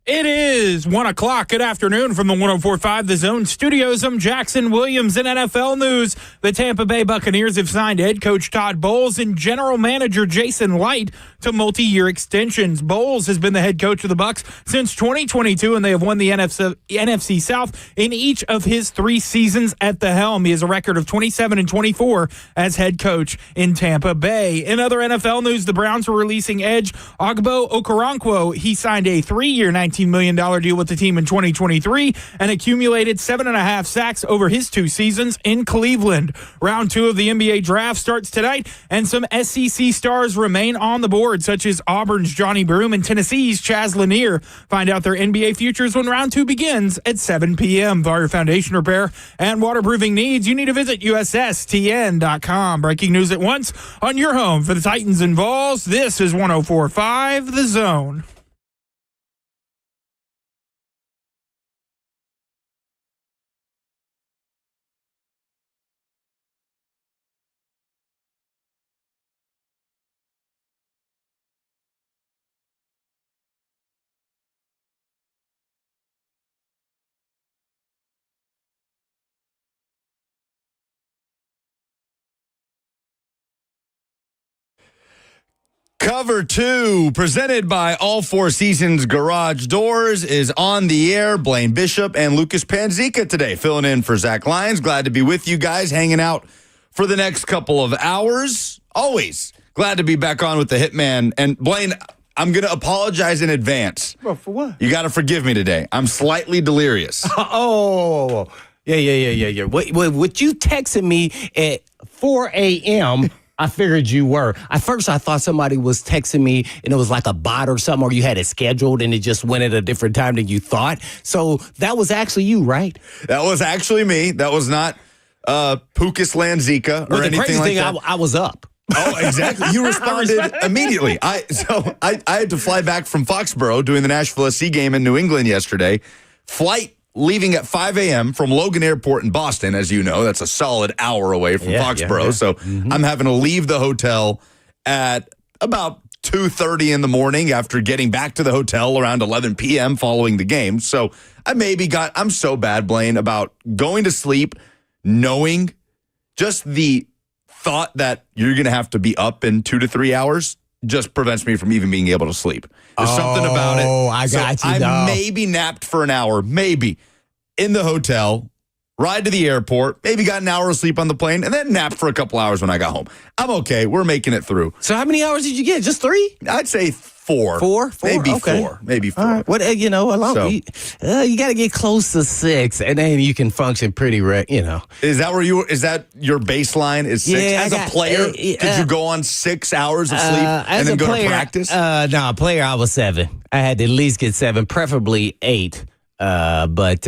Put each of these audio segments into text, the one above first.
It is 1 o'clock. Good afternoon from the 104.5 The Zone Studios. I'm Jackson Williams in NFL news. The Tampa Bay Buccaneers have signed head coach Todd Bowles and general manager Jason Light to multi-year extensions. Bowles has been the head coach of the Bucs since 2022, and they have won the NFC South in each of his 3 seasons at the helm. He has a record of 27-24 as head coach in Tampa Bay. In other NFL news, the Browns were releasing edge Ogbo Okoronkwo. He signed a 3-year, $19 million deal with the team in 2023 and accumulated 7.5 sacks over his 2 seasons in Cleveland. Round 2 of the NBA draft starts tonight, and some SEC stars remain on the board, such as Auburn's Johnny Broome and Tennessee's Chaz Lanier. Find out their NBA futures when round 2 begins at 7 p.m. For your foundation repair and waterproofing needs, you need to visit USSTN.com. Breaking news at once on your home for the Titans and Vols. This is 104.5 The Zone. Cover 2, presented by All Four Seasons Garage Doors, is on the air. Blaine Bishop and Lucas Panzica today, filling in for Zach Lyons. Glad to be with you guys, hanging out for the next couple of hours. Always glad to be back on with the Hitman. And Blaine, I'm going to apologize in advance. Well, for what? You got to forgive me today. I'm slightly delirious. Yeah. What you texted me at 4 a.m., I figured you were. At first, I thought somebody was texting me, and it was like a bot or something, or you had it scheduled, and it just went at a different time than you thought. So that was actually you, right? That was actually me. That was not Pukas Lanzika or anything like that. I was up. Oh, exactly. You responded immediately. I had to fly back from Foxborough doing the Nashville SC game in New England yesterday. Flight leaving at 5 a.m. from Logan Airport in Boston. As you know, that's a solid hour away from Foxborough. Yeah. So I'm having to leave the hotel at about 2:30 in the morning after getting back to the hotel around 11 p.m. following the game. So I'm so bad, Blaine, about going to sleep knowing just the thought that you're going to have to be up in 2 to 3 hours just prevents me from even being able to sleep. There's something about it. Oh, I got you. I maybe napped for an hour, maybe, in the hotel, ride to the airport, maybe got an hour of sleep on the plane, and then napped for a couple hours when I got home. I'm okay. We're making it through. So how many hours did you get? Just 3? I'd say 4. 4? Maybe okay. 4. Maybe 4. All right. What, you got to get close to 6, and then you can function pretty, Is that your baseline is 6? Yeah, as a player, did you go on 6 hours of sleep and then go to practice? No, player, I was 7. I had to at least get 7, preferably 8. But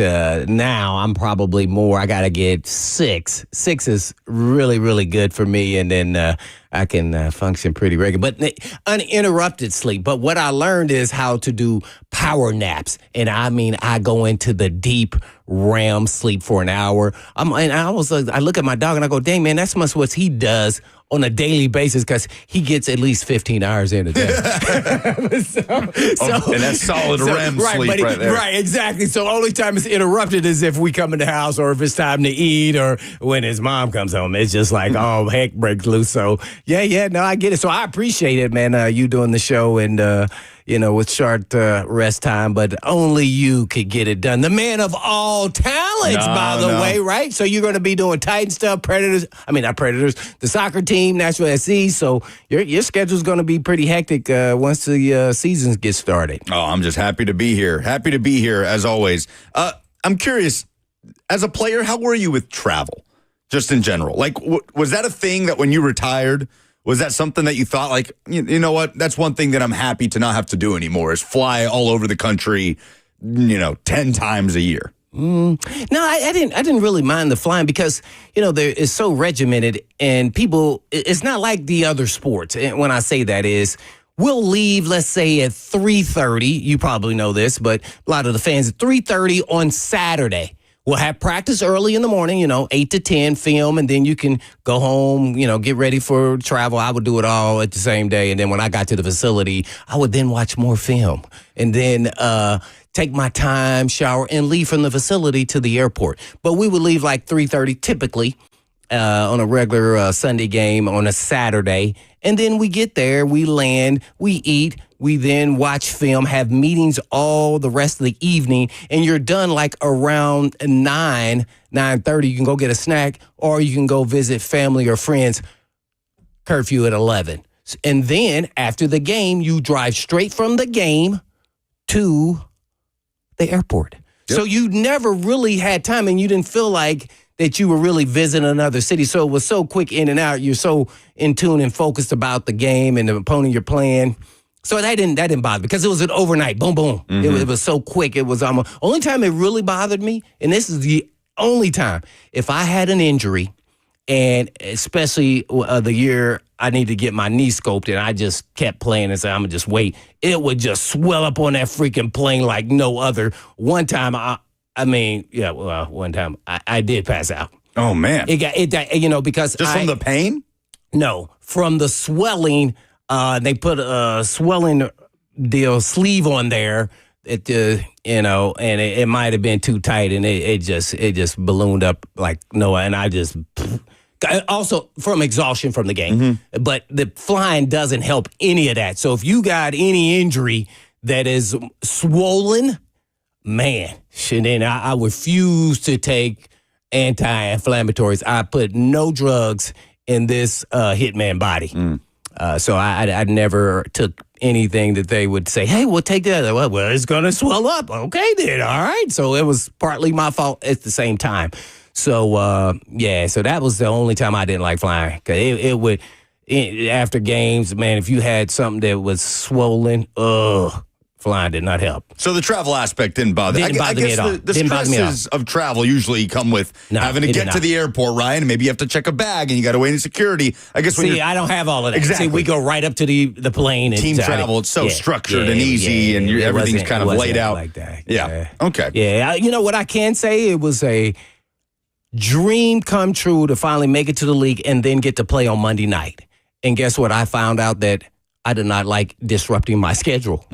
now I'm probably more. I got to get 6. 6 is really, really good for me. And then I can function pretty regular. But uninterrupted sleep. But what I learned is how to do power naps. And I go into the deep REM sleep for an hour. I look at my dog and I go, dang, man, that's much what he does on a daily basis because he gets at least 15 hours in a day. And that's solid REM sleep right there. Right, exactly. So only time it's interrupted is if we come in the house or if it's time to eat or when his mom comes home. It's just like, oh, heck breaks loose. So, no, I get it. So I appreciate it, man, you doing the show and, with short rest time, but only you could get it done. The man of all talents, by the way, right? So you're going to be doing Titan stuff, the soccer team, Nashville SC. So your schedule's going to be pretty hectic once the season gets started. Oh, I'm just happy to be here. Happy to be here, as always. I'm curious, as a player, how were you with travel, just in general? Like, was that a thing that when you retired, was that something that you thought, like, you know what, that's one thing that I'm happy to not have to do anymore is fly all over the country, 10 times a year? No, I didn't really mind the flying because, there is so regimented and people, it's not like the other sports. And when I say that is, we'll leave, let's say at 3:30. You probably know this, but a lot of the fans at 3:30 on Saturday. We'll have practice early in the morning, 8 to 10, film, and then you can go home, get ready for travel. I would do it all at the same day. And then when I got to the facility, I would then watch more film. And then take my time, shower, and leave from the facility to the airport. But we would leave like 3:30 typically on a regular Sunday game on a Saturday. And then we get there, we land, we eat, we then watch film, have meetings all the rest of the evening, and you're done like around 9:30. You can go get a snack, or you can go visit family or friends. Curfew at 11. And then after the game, you drive straight from the game to the airport. Yep. So you never really had time, and you didn't feel like that you were really visiting another city. So it was so quick in and out. You're so in tune and focused about the game and the opponent you're playing. So that didn't bother me because it was an overnight. Boom, boom. Mm-hmm. It was so quick. It was almost only time it really bothered me, and this is the only time, if I had an injury, and especially the year I need to get my knee scoped, and I just kept playing and said, I'm going to just wait. It would just swell up on that freaking plane like no other. One time, one time I did pass out. Oh, man. Because just from the pain? No, from the swelling. They put a swelling sleeve on there. And it might have been too tight, and it just ballooned up like Noah, and I just also from exhaustion from the game. Mm-hmm. But the flying doesn't help any of that. So if you got any injury that is swollen, man, then I refuse to take anti-inflammatories. I put no drugs in this hitman body. So I never took anything that they would say, hey, we'll take that. Well, it's going to swell up. Okay, then. All right. So it was partly my fault at the same time. So, so that was the only time I didn't like flying. Cause it would, after games, man, if you had something that was swollen, flying did not help. So the travel aspect didn't bother. Me at all. The stresses of travel usually come with having to get to the airport, Ryan, and maybe you have to check a bag and you got to wait in security. I guess I don't have all of that. Exactly. See, we go right up to the plane. Team travel, it's so structured and easy, and everything's kind of laid out like that. Yeah. Okay. Yeah. You know what I can say? It was a dream come true to finally make it to the league and then get to play on Monday night. And guess what? I found out that I did not like disrupting my schedule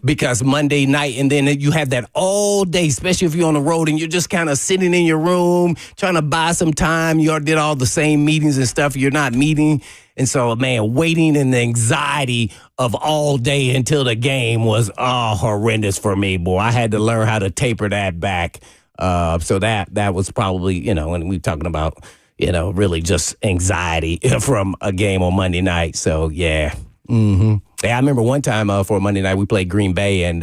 because Monday night, and then you have that all day, especially if you're on the road and you're just kind of sitting in your room trying to buy some time. You already did all the same meetings and stuff. You're not meeting. And so, man, waiting and the anxiety of all day until the game was horrendous for me, boy. I had to learn how to taper that back. So that was probably, when we're talking about, really just anxiety from a game on Monday night. So, yeah. Mm-hmm. Yeah, I remember one time for Monday night we played Green Bay, and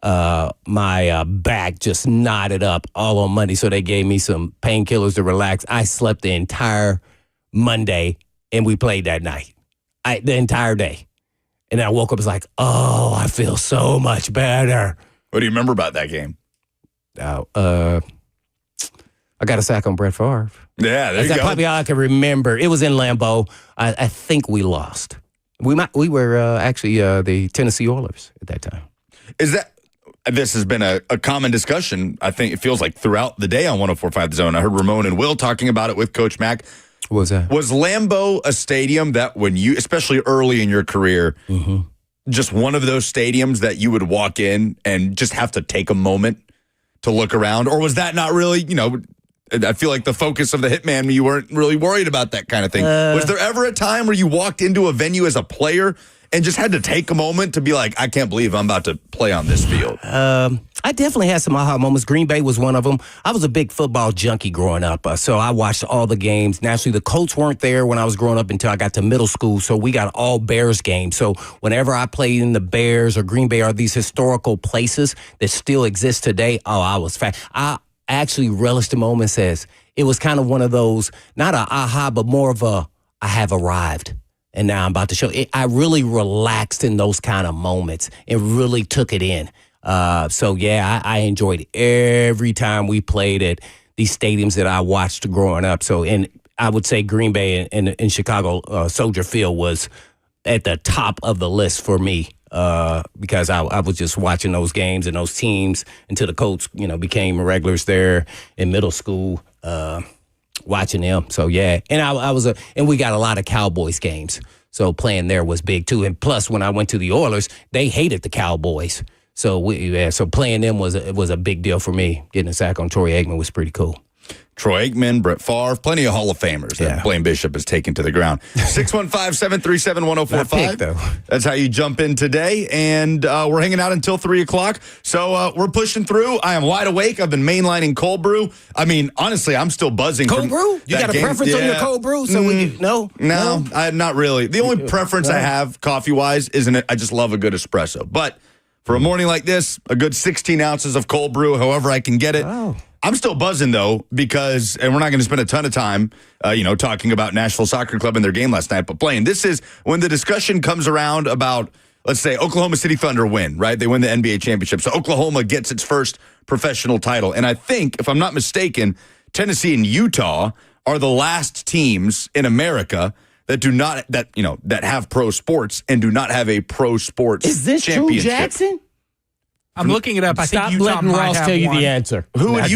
my back just knotted up all on Monday, so they gave me some painkillers to relax. I slept the entire Monday, and we played that night, the entire day. And then I woke up, it's like, I feel so much better. What do you remember about that game? I got a sack on Brett Favre. Yeah, there you go. That's probably all I can remember. It was in Lambeau. I think we lost. We were actually the Tennessee Oilers at that time. This has been a common discussion, I think it feels like, throughout the day on 104.5 The Zone. I heard Ramon and Will talking about it with Coach Mack. What was that? Was Lambeau a stadium that when you, especially early in your career, just one of those stadiums that you would walk in and just have to take a moment to look around? Or was that not really, I feel like the focus of the Hitman, you weren't really worried about that kind of thing. Was there ever a time where you walked into a venue as a player and just had to take a moment to be like, I can't believe I'm about to play on this field? I definitely had some aha moments. Green Bay was one of them. I was a big football junkie growing up, so I watched all the games. Naturally, the Colts weren't there when I was growing up until I got to middle school, so we got all Bears games. So whenever I played in the Bears or Green Bay or these historical places that still exist today, I was fat. I actually relished the moment as it was kind of one of those, not a aha, but more of a, I have arrived. And now I'm about to show it. I really relaxed in those kind of moments and really took it in. I enjoyed every time we played at these stadiums that I watched growing up. So, and I would say Green Bay in Chicago, Soldier Field was at the top of the list for me. Because I was just watching those games and those teams until the Colts, became regulars there in middle school, watching them. So, yeah. And and we got a lot of Cowboys games. So playing there was big too. And plus, when I went to the Oilers, they hated the Cowboys. So playing them was a big deal for me. Getting a sack on Troy Aikman was pretty cool. Troy Aikman, Brett Favre, plenty of Hall of Famers that Blaine Bishop has taken to the ground. 615-737-1045. That's how you jump in today. And we're hanging out until 3 o'clock. So we're pushing through. I am wide awake. I've been mainlining cold brew. I mean, honestly, I'm still buzzing. Cold brew? You got a preference on your cold brew? So No, not really. The only preference I have coffee-wise isn't it. I just love a good espresso. But for a morning like this, a good 16 ounces of cold brew, however I can get it. Oh. I'm still buzzing, though, because, and we're not going to spend a ton of time, talking about Nashville Soccer Club and their game last night, but playing. This is when the discussion comes around about, let's say, Oklahoma City Thunder win, right? They win the NBA championship. So Oklahoma gets its first professional title. And I think, if I'm not mistaken, Tennessee and Utah are the last teams in America that have pro sports and do not have a pro sports Is this true, Jackson? I'm looking it up. I Stop think Utah letting might Ross have tell you one. the answer. Who would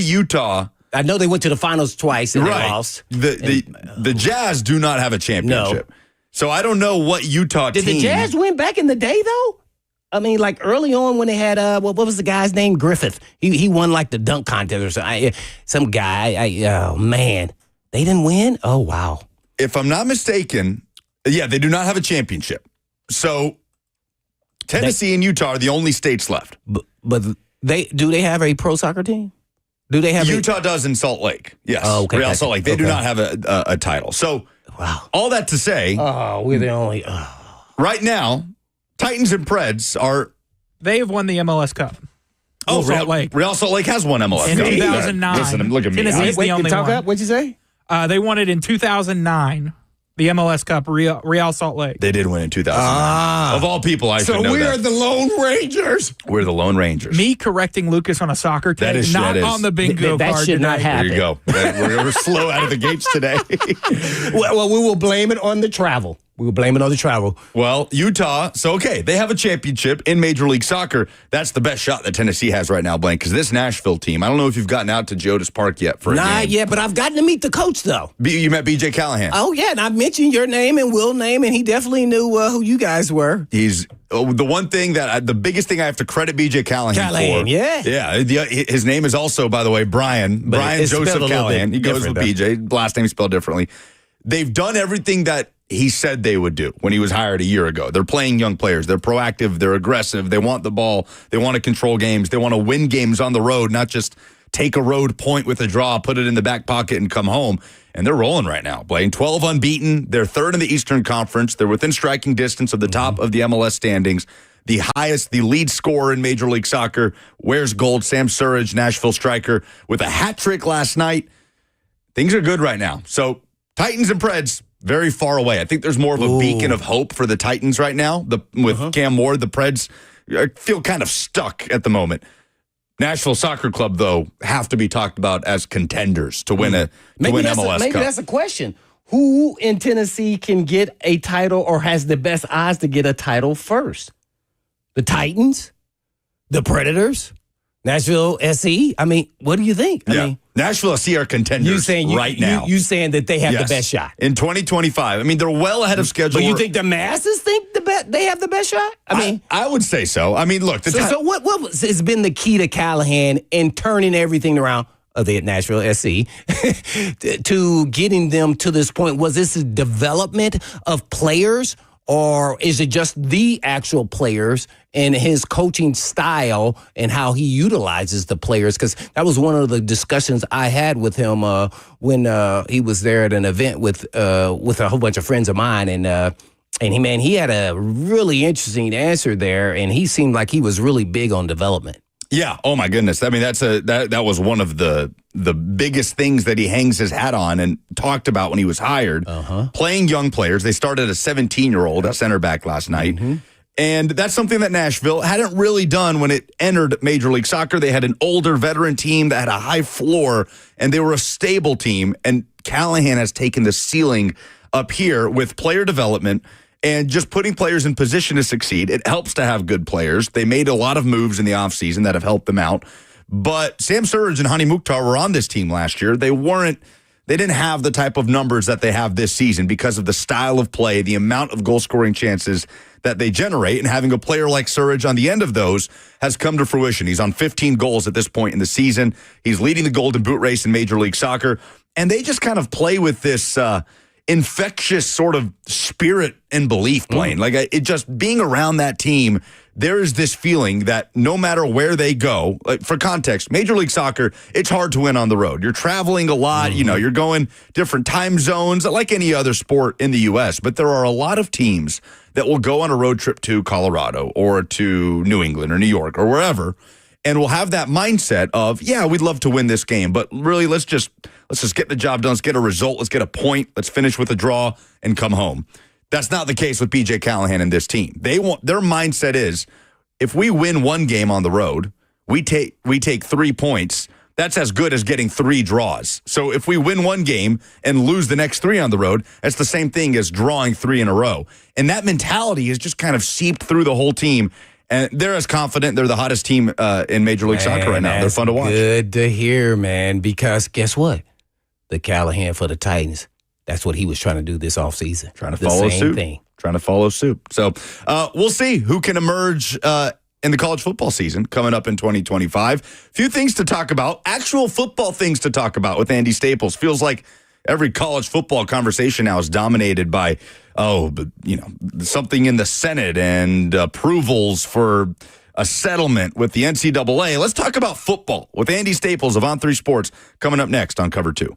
Utah? I know they went to the finals twice and they Right. lost. The Jazz do not have a championship. No. So I don't know what Utah Did team. the Jazz win back in the day, though? I mean, like early on when they had, what was the guy's name? Griffith. He won like the dunk contest or something. Some guy. Oh, man. They didn't win? Oh, wow. If I'm not mistaken, they do not have a championship. So Tennessee and Utah are the only states left. But do they have a pro soccer team? Do they have Utah does in Salt Lake. Yes. Oh, okay. Real Salt Lake. They do not have a title. So all that to say, we're the only. right now, Titans and Preds are. They have won the MLS Cup. Oh, Salt Lake. Real Salt Lake has won MLS In Cup. 2009. Listen, look at me. Tennessee's the only one. What'd you say? They won it in 2009. The MLS Cup, Real Salt Lake. They did win in 2009. Of all people, I should know we that. are the Lone Rangers. We're the Lone Rangers. Me correcting Lucas on a soccer team, That is on the bingo That card should not today. happen. There you go. We're slow out of the gates today. Well, we will blame it on the travel. Well, Utah, they have a championship in Major League Soccer. That's the best shot that Tennessee has right now, Blaine, because this Nashville team, I don't know if you've gotten out to Geodis Park yet for a game. Not yet, but I've gotten to meet the coach, though. You met B.J. Callahan. Oh, yeah, and I mentioned your name and Will's name, and he definitely knew who you guys were. He's the biggest thing I have to credit B.J. Callahan for. Yeah. His name is also, by the way, Brian it's Joseph spelled a little Callahan. bit He goes with different, B.J. Last name spelled differently. They've done everything that he said they would do when he was hired a year ago. They're playing young players. They're proactive. They're aggressive. They want the ball. They want to control games. They want to win games on the road, not just take a road point with a draw, put it in the back pocket, and come home. And they're rolling right now, Blaine. 12 unbeaten. They're third in the Eastern Conference. They're within striking distance of the top of the MLS standings. The lead scorer in Major League Soccer, wears gold, Sam Surridge, Nashville striker, with a hat trick last night. Things are good right now. So Titans and Preds, very far away. I think there's more of a beacon of hope for the Titans right now. With Cam Ward, the Preds feel kind of stuck at the moment. Nashville Soccer Club, though, have to be talked about as contenders to win MLS Cup. Maybe that's a question. Who in Tennessee can get a title or has the best odds to get a title first? The Titans? The Predators? Nashville SC? I mean, what do you think? I mean, Nashville SC are contenders right now. You saying that they have the best shot? In 2025. I mean, they're well ahead of schedule. But you think the masses think they have the best shot? I would say so. I mean, look. So what has been the key to Callahan in turning everything around? The Nashville SC, to getting them to this point? Was this a development of players, or is it just the actual players and his coaching style and how he utilizes the players? Because that was one of the discussions I had with him when he was there at an event with a whole bunch of friends of mine, and he had a really interesting answer there, and he seemed like he was really big on development. Yeah. Oh my goodness. I mean, that was one of the biggest things that he hangs his hat on and talked about when he was hired. Playing young players. They started a 17-year-old at center back last night. And that's something that Nashville hadn't really done when it entered Major League Soccer. They had an older veteran team that had a high floor, and they were a stable team. And Callahan has taken the ceiling up here with player development and just putting players in position to succeed. It helps to have good players. They made a lot of moves in the offseason that have helped them out. But Sam Surridge and Hani Mukhtar were on this team last year. They didn't have the type of numbers that they have this season because of the style of play, the amount of goal-scoring chances that they generate, and having a player like Surridge on the end of those has come to fruition. He's on 15 goals at this point in the season. He's leading the Golden Boot race in Major League Soccer, and they just kind of play with this infectious sort of spirit and belief playing. Like, it just being around that team, there is this feeling that no matter where they go, like, for context, Major League Soccer, it's hard to win on the road. You're traveling a lot, you're going different time zones, like any other sport in the U.S., but there are a lot of teams that will go on a road trip to Colorado or to New England or New York or wherever, and will have that mindset of, yeah, we'd love to win this game, but really let's just get the job done. Let's get a result. Let's get a point. Let's finish with a draw and come home. That's not the case with PJ Callahan and this team. Their mindset is, if we win one game on the road, we take 3 points. That's as good as getting 3 draws. So if we win one game and lose the next 3 on the road, that's the same thing as drawing 3 in a row. And that mentality is just kind of seeped through the whole team. And they're as confident. They're the hottest team in Major League Soccer right now. They're fun to watch. Good to hear, man, because guess what? The Callahan for the Titans, that's what he was trying to do this offseason. Trying to follow suit. Trying to follow suit. So we'll see who can emerge in the college football season coming up in 2025. Few things to talk about. Actual football things to talk about with Andy Staples. Feels like every college football conversation now is dominated by, something in the Senate and approvals for a settlement with the NCAA. Let's talk about football with Andy Staples of On3 Sports coming up next on Cover 2.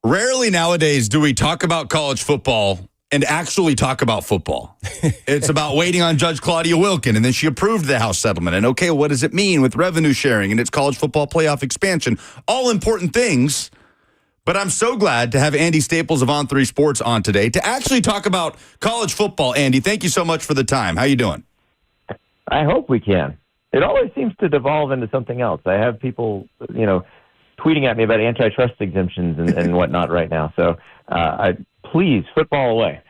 Rarely nowadays do we talk about college football and actually talk about football. It's about waiting on Judge Claudia Wilkin, and then she approved the House settlement. And okay, what does it mean with revenue sharing and its college football playoff expansion? All important things. But I'm so glad to have Andy Staples of On3 Sports on today to actually talk about college football. Andy, thank you so much for the time. How you doing? I hope we can. It always seems to devolve into something else. I have people, tweeting at me about antitrust exemptions and whatnot right now. So, please, football away.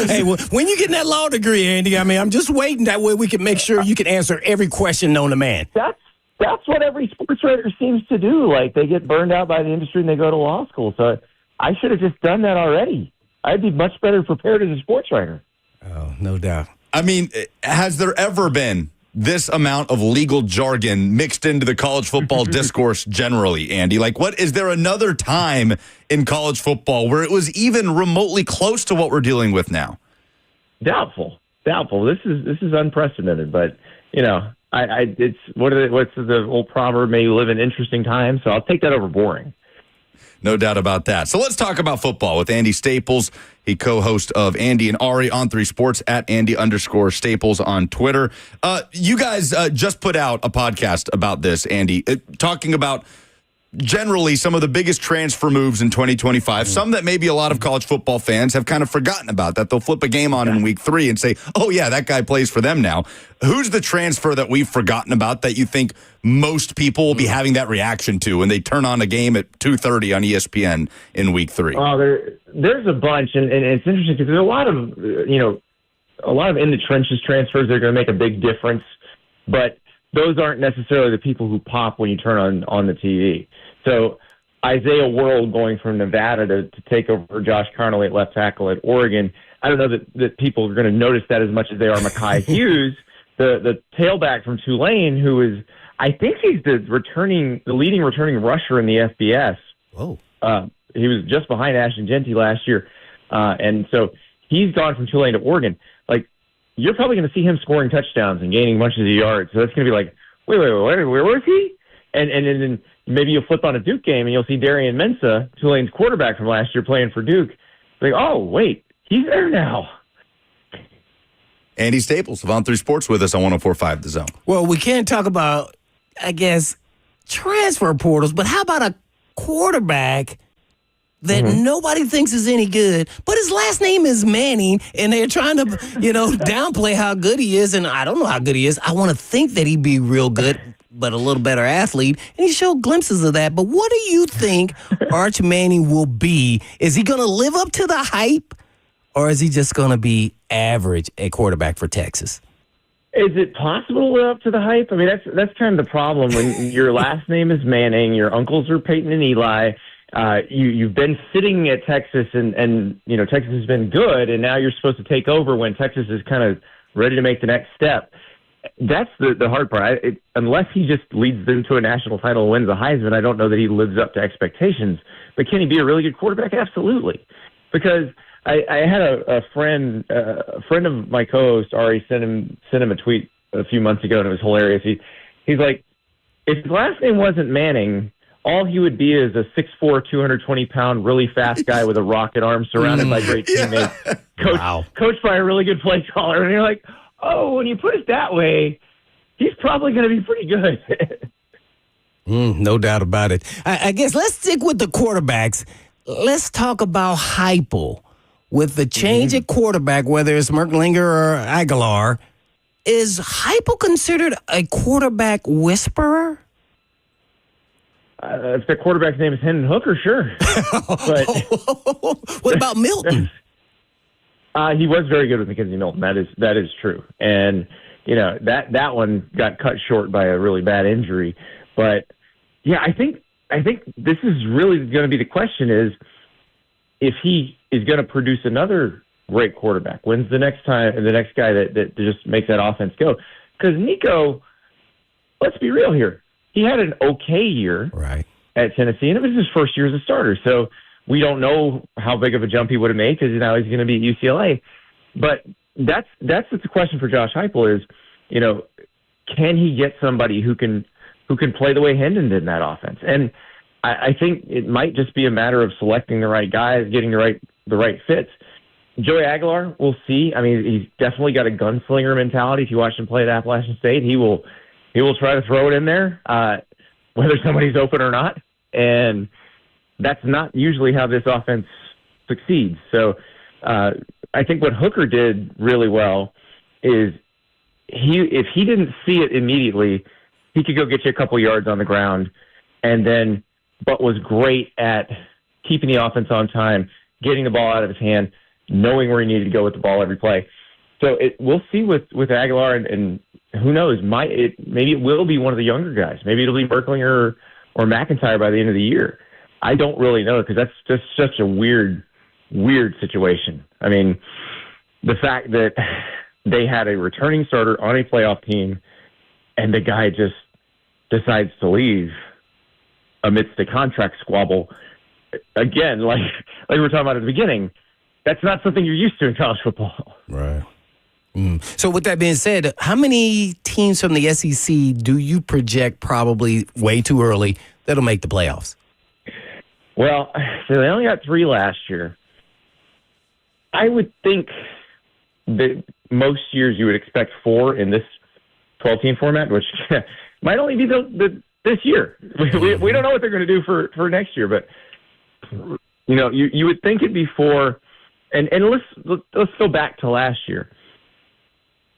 Hey, well, when you get that law degree, Andy, I'm just waiting. That way we can make sure you can answer every question known to man. That's what every sports writer seems to do. Like, they get burned out by the industry and they go to law school. So I should have just done that already. I'd be much better prepared as a sports writer. Oh, no doubt. I mean, has there ever been this amount of legal jargon mixed into the college football discourse generally, Andy? Like, what is there another time in college football where it was even remotely close to what we're dealing with now? Doubtful. This is unprecedented, but it's what's the old proverb? May you live in interesting times. So I'll take that over boring. No doubt about that. So let's talk about football with Andy Staples. He co-host of Andy and Ari on 3 Sports at Andy_Staples on Twitter. You guys just put out a podcast about this, Andy, talking about generally some of the biggest transfer moves in 2025, some that maybe a lot of college football fans have kind of forgotten about, that they'll flip a game on in week 3 and say, oh, yeah, that guy plays for them now. Who's the transfer that we've forgotten about that you think most people will be having that reaction to when they turn on a game at 2:30 on ESPN in week 3? Oh, there's a bunch, and it's interesting because there's a lot of in the trenches transfers that are going to make a big difference, but those aren't necessarily the people who pop when you turn on the TV. So Isaiah World going from Nevada to take over Josh Carnley at left tackle at Oregon, I don't know that people are going to notice that as much as they are Mekhi Hughes, the tailback from Tulane, who is, I think he's the leading returning rusher in the FBS. Whoa. He was just behind Ashton Genty last year. And so he's gone from Tulane to Oregon. Like, you're probably going to see him scoring touchdowns and gaining bunches of yards. So that's going to be like, wait, where was he? And then maybe you'll flip on a Duke game and you'll see Darian Mensah, Tulane's quarterback from last year, playing for Duke. Like, oh, wait, he's there now. Andy Staples of On3 Sports with us on 104.5 The Zone. Well, we can't talk about, I guess, transfer portals, but how about a quarterback that nobody thinks is any good, but his last name is Manning, and they're trying to, downplay how good he is, and I don't know how good he is. I want to think that he'd be real good, but a little better athlete, and he showed glimpses of that. But what do you think Arch Manning will be? Is he going to live up to the hype, or is he just going to be average at quarterback for Texas? Is it possible to live up to the hype? I mean, that's kind of the problem when your last name is Manning, your uncles are Peyton and Eli. You've been sitting at Texas and Texas has been good, and now you're supposed to take over when Texas is kind of ready to make the next step. That's the hard part. Unless he just leads them to a national title and wins the Heisman, I don't know that he lives up to expectations. But can he be a really good quarterback? Absolutely. Because I had a friend of my co-host, Ari, sent him a tweet a few months ago, and it was hilarious. He's like, if his last name wasn't Manning, all he would be is a 6'4", 220-pound, really fast guy with a rocket arm surrounded by great teammates, coached by a really good play caller. And you're like, oh, when you put it that way, he's probably going to be pretty good. No doubt about it. I guess let's stick with the quarterbacks. Let's talk about Heupel. With the change at quarterback, whether it's Merklinger or Aguilar, is Heupel considered a quarterback whisperer? If the quarterback's name is Hendon Hooker, sure. But what about Milton? He was very good with Mackenzie Milton. That is true. And that one got cut short by a really bad injury. But yeah, I think this is really going to be the question: is if he is going to produce another great quarterback. When's the next guy that just makes that offense go? Because Nico, let's be real here. He had an okay year at Tennessee, and it was his first year as a starter. So we don't know how big of a jump he would have made because now he's going to be at UCLA. But that's the question for Josh Heupel is, can he get somebody who can play the way Hendon did in that offense? And I think it might just be a matter of selecting the right guys, getting the right fits. Joey Aguilar, we'll see. I mean, he's definitely got a gunslinger mentality. If you watch him play at Appalachian State, he will try to throw it in there, whether somebody's open or not. And that's not usually how this offense succeeds. So I think what Hooker did really well is if he didn't see it immediately, he could go get you a couple yards on the ground, but was great at keeping the offense on time, getting the ball out of his hand, knowing where he needed to go with the ball every play. So we'll see with Aguilar, and who knows, maybe it will be one of the younger guys. Maybe it'll be Merklinger or McIntyre by the end of the year. I don't really know, because that's just such a weird situation. I mean, the fact that they had a returning starter on a playoff team and the guy just decides to leave amidst a contract squabble, again, like we were talking about at the beginning, that's not something you're used to in college football. Right. So with that being said, how many teams from the SEC do you project, probably way too early, that'll make the playoffs? Well, so they only got 3 last year. I would think that most years you would expect 4 in this 12-team format, which might only be this year. We don't know what they're going to do for next year, but you would think it'd be 4. And let's go back to last year.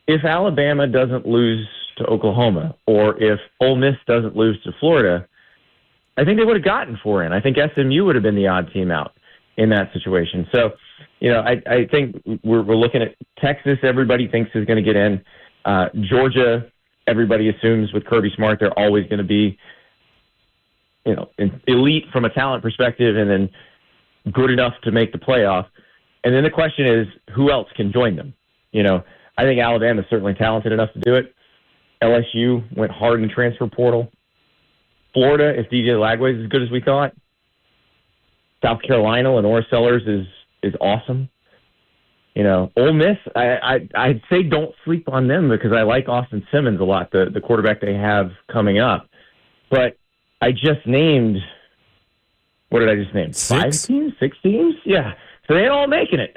If Alabama doesn't lose to Oklahoma, or if Ole Miss doesn't lose to Florida, I think they would have gotten 4 in. I think SMU would have been the odd team out in that situation. So, I think we're looking at Texas. Everybody thinks is going to get in. Georgia, everybody assumes with Kirby Smart, they're always going to be, elite from a talent perspective, and then good enough to make the playoff. And then the question is, who else can join them? I think Alabama is certainly talented enough to do it. LSU went hard in the transfer portal. Florida, if DJ Lagway is as good as we thought. South Carolina, Lenora Sellers is awesome. Ole Miss, I'd say don't sleep on them, because I like Austin Simmons a lot, the quarterback they have coming up. But I just named, what did I just name? 5 teams? 6 teams? Yeah. So they ain't all making it.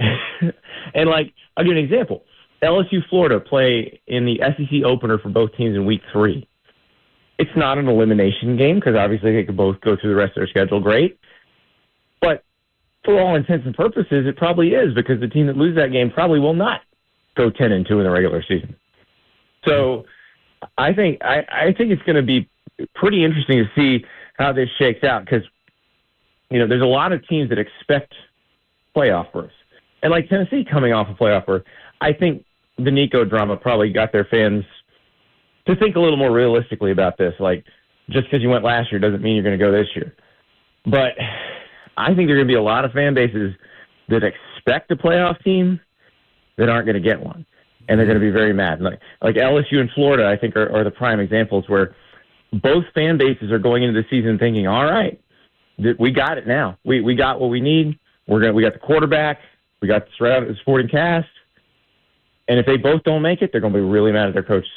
And I'll give you an example. LSU, Florida play in the SEC opener for both teams in week 3. It's not an elimination game, because obviously they could both go through the rest of their schedule great. But for all intents and purposes, it probably is, because the team that loses that game probably will not go 10-2 in the regular season. So I think it's going to be pretty interesting to see how this shakes out, because there's a lot of teams that expect playoff berths, and like Tennessee coming off a playoff berth, I think the Nico drama probably got their fans to think a little more realistically about this. Like, just because you went last year doesn't mean you're going to go this year. But I think there are going to be a lot of fan bases that expect a playoff team that aren't going to get one, and they're going to be very mad. Like LSU and Florida, I think, are the prime examples where both fan bases are going into the season thinking, all right, we got it now. We got what we need. We got the quarterback. We got the supporting cast. And if they both don't make it, they're going to be really mad at their coaches.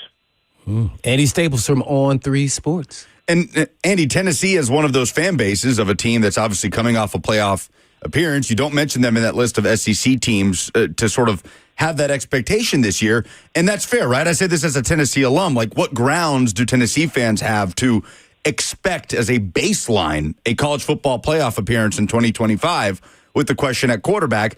Andy Staples from On3 Sports. And Andy, Tennessee is one of those fan bases of a team that's obviously coming off a playoff appearance. You don't mention them in that list of SEC teams to sort of have that expectation this year. And that's fair, right? I say this as a Tennessee alum. Like, what grounds do Tennessee fans have to expect as a baseline a college football playoff appearance in 2025 with the question at quarterback?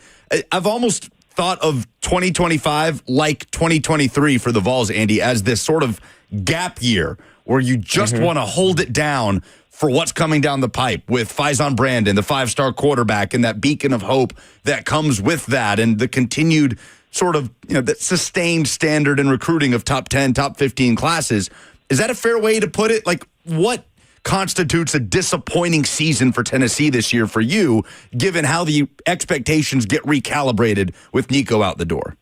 I've almost thought of 2025 like 2023 for the Vols, Andy, as this sort of gap year where you just want to hold it down for what's coming down the pipe with Faison Brandon, the 5-star quarterback, and that beacon of hope that comes with that, and the continued sort of, that sustained standard in recruiting of top 10, top 15 classes. Is that a fair way to put it? Like, what constitutes a disappointing season for Tennessee this year for you, given how the expectations get recalibrated with Nico out the door?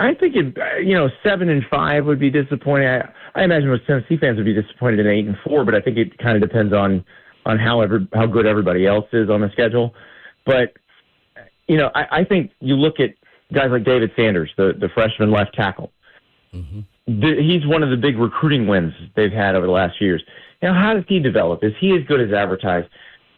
I think 7-5 would be disappointing. I imagine most Tennessee fans would be disappointed in 8-4, but I think it kind of depends on how good everybody else is on the schedule. But I think you look at guys like David Sanders, the freshman left tackle. He's one of the big recruiting wins they've had over the last few years. How does he develop? Is he as good as advertised?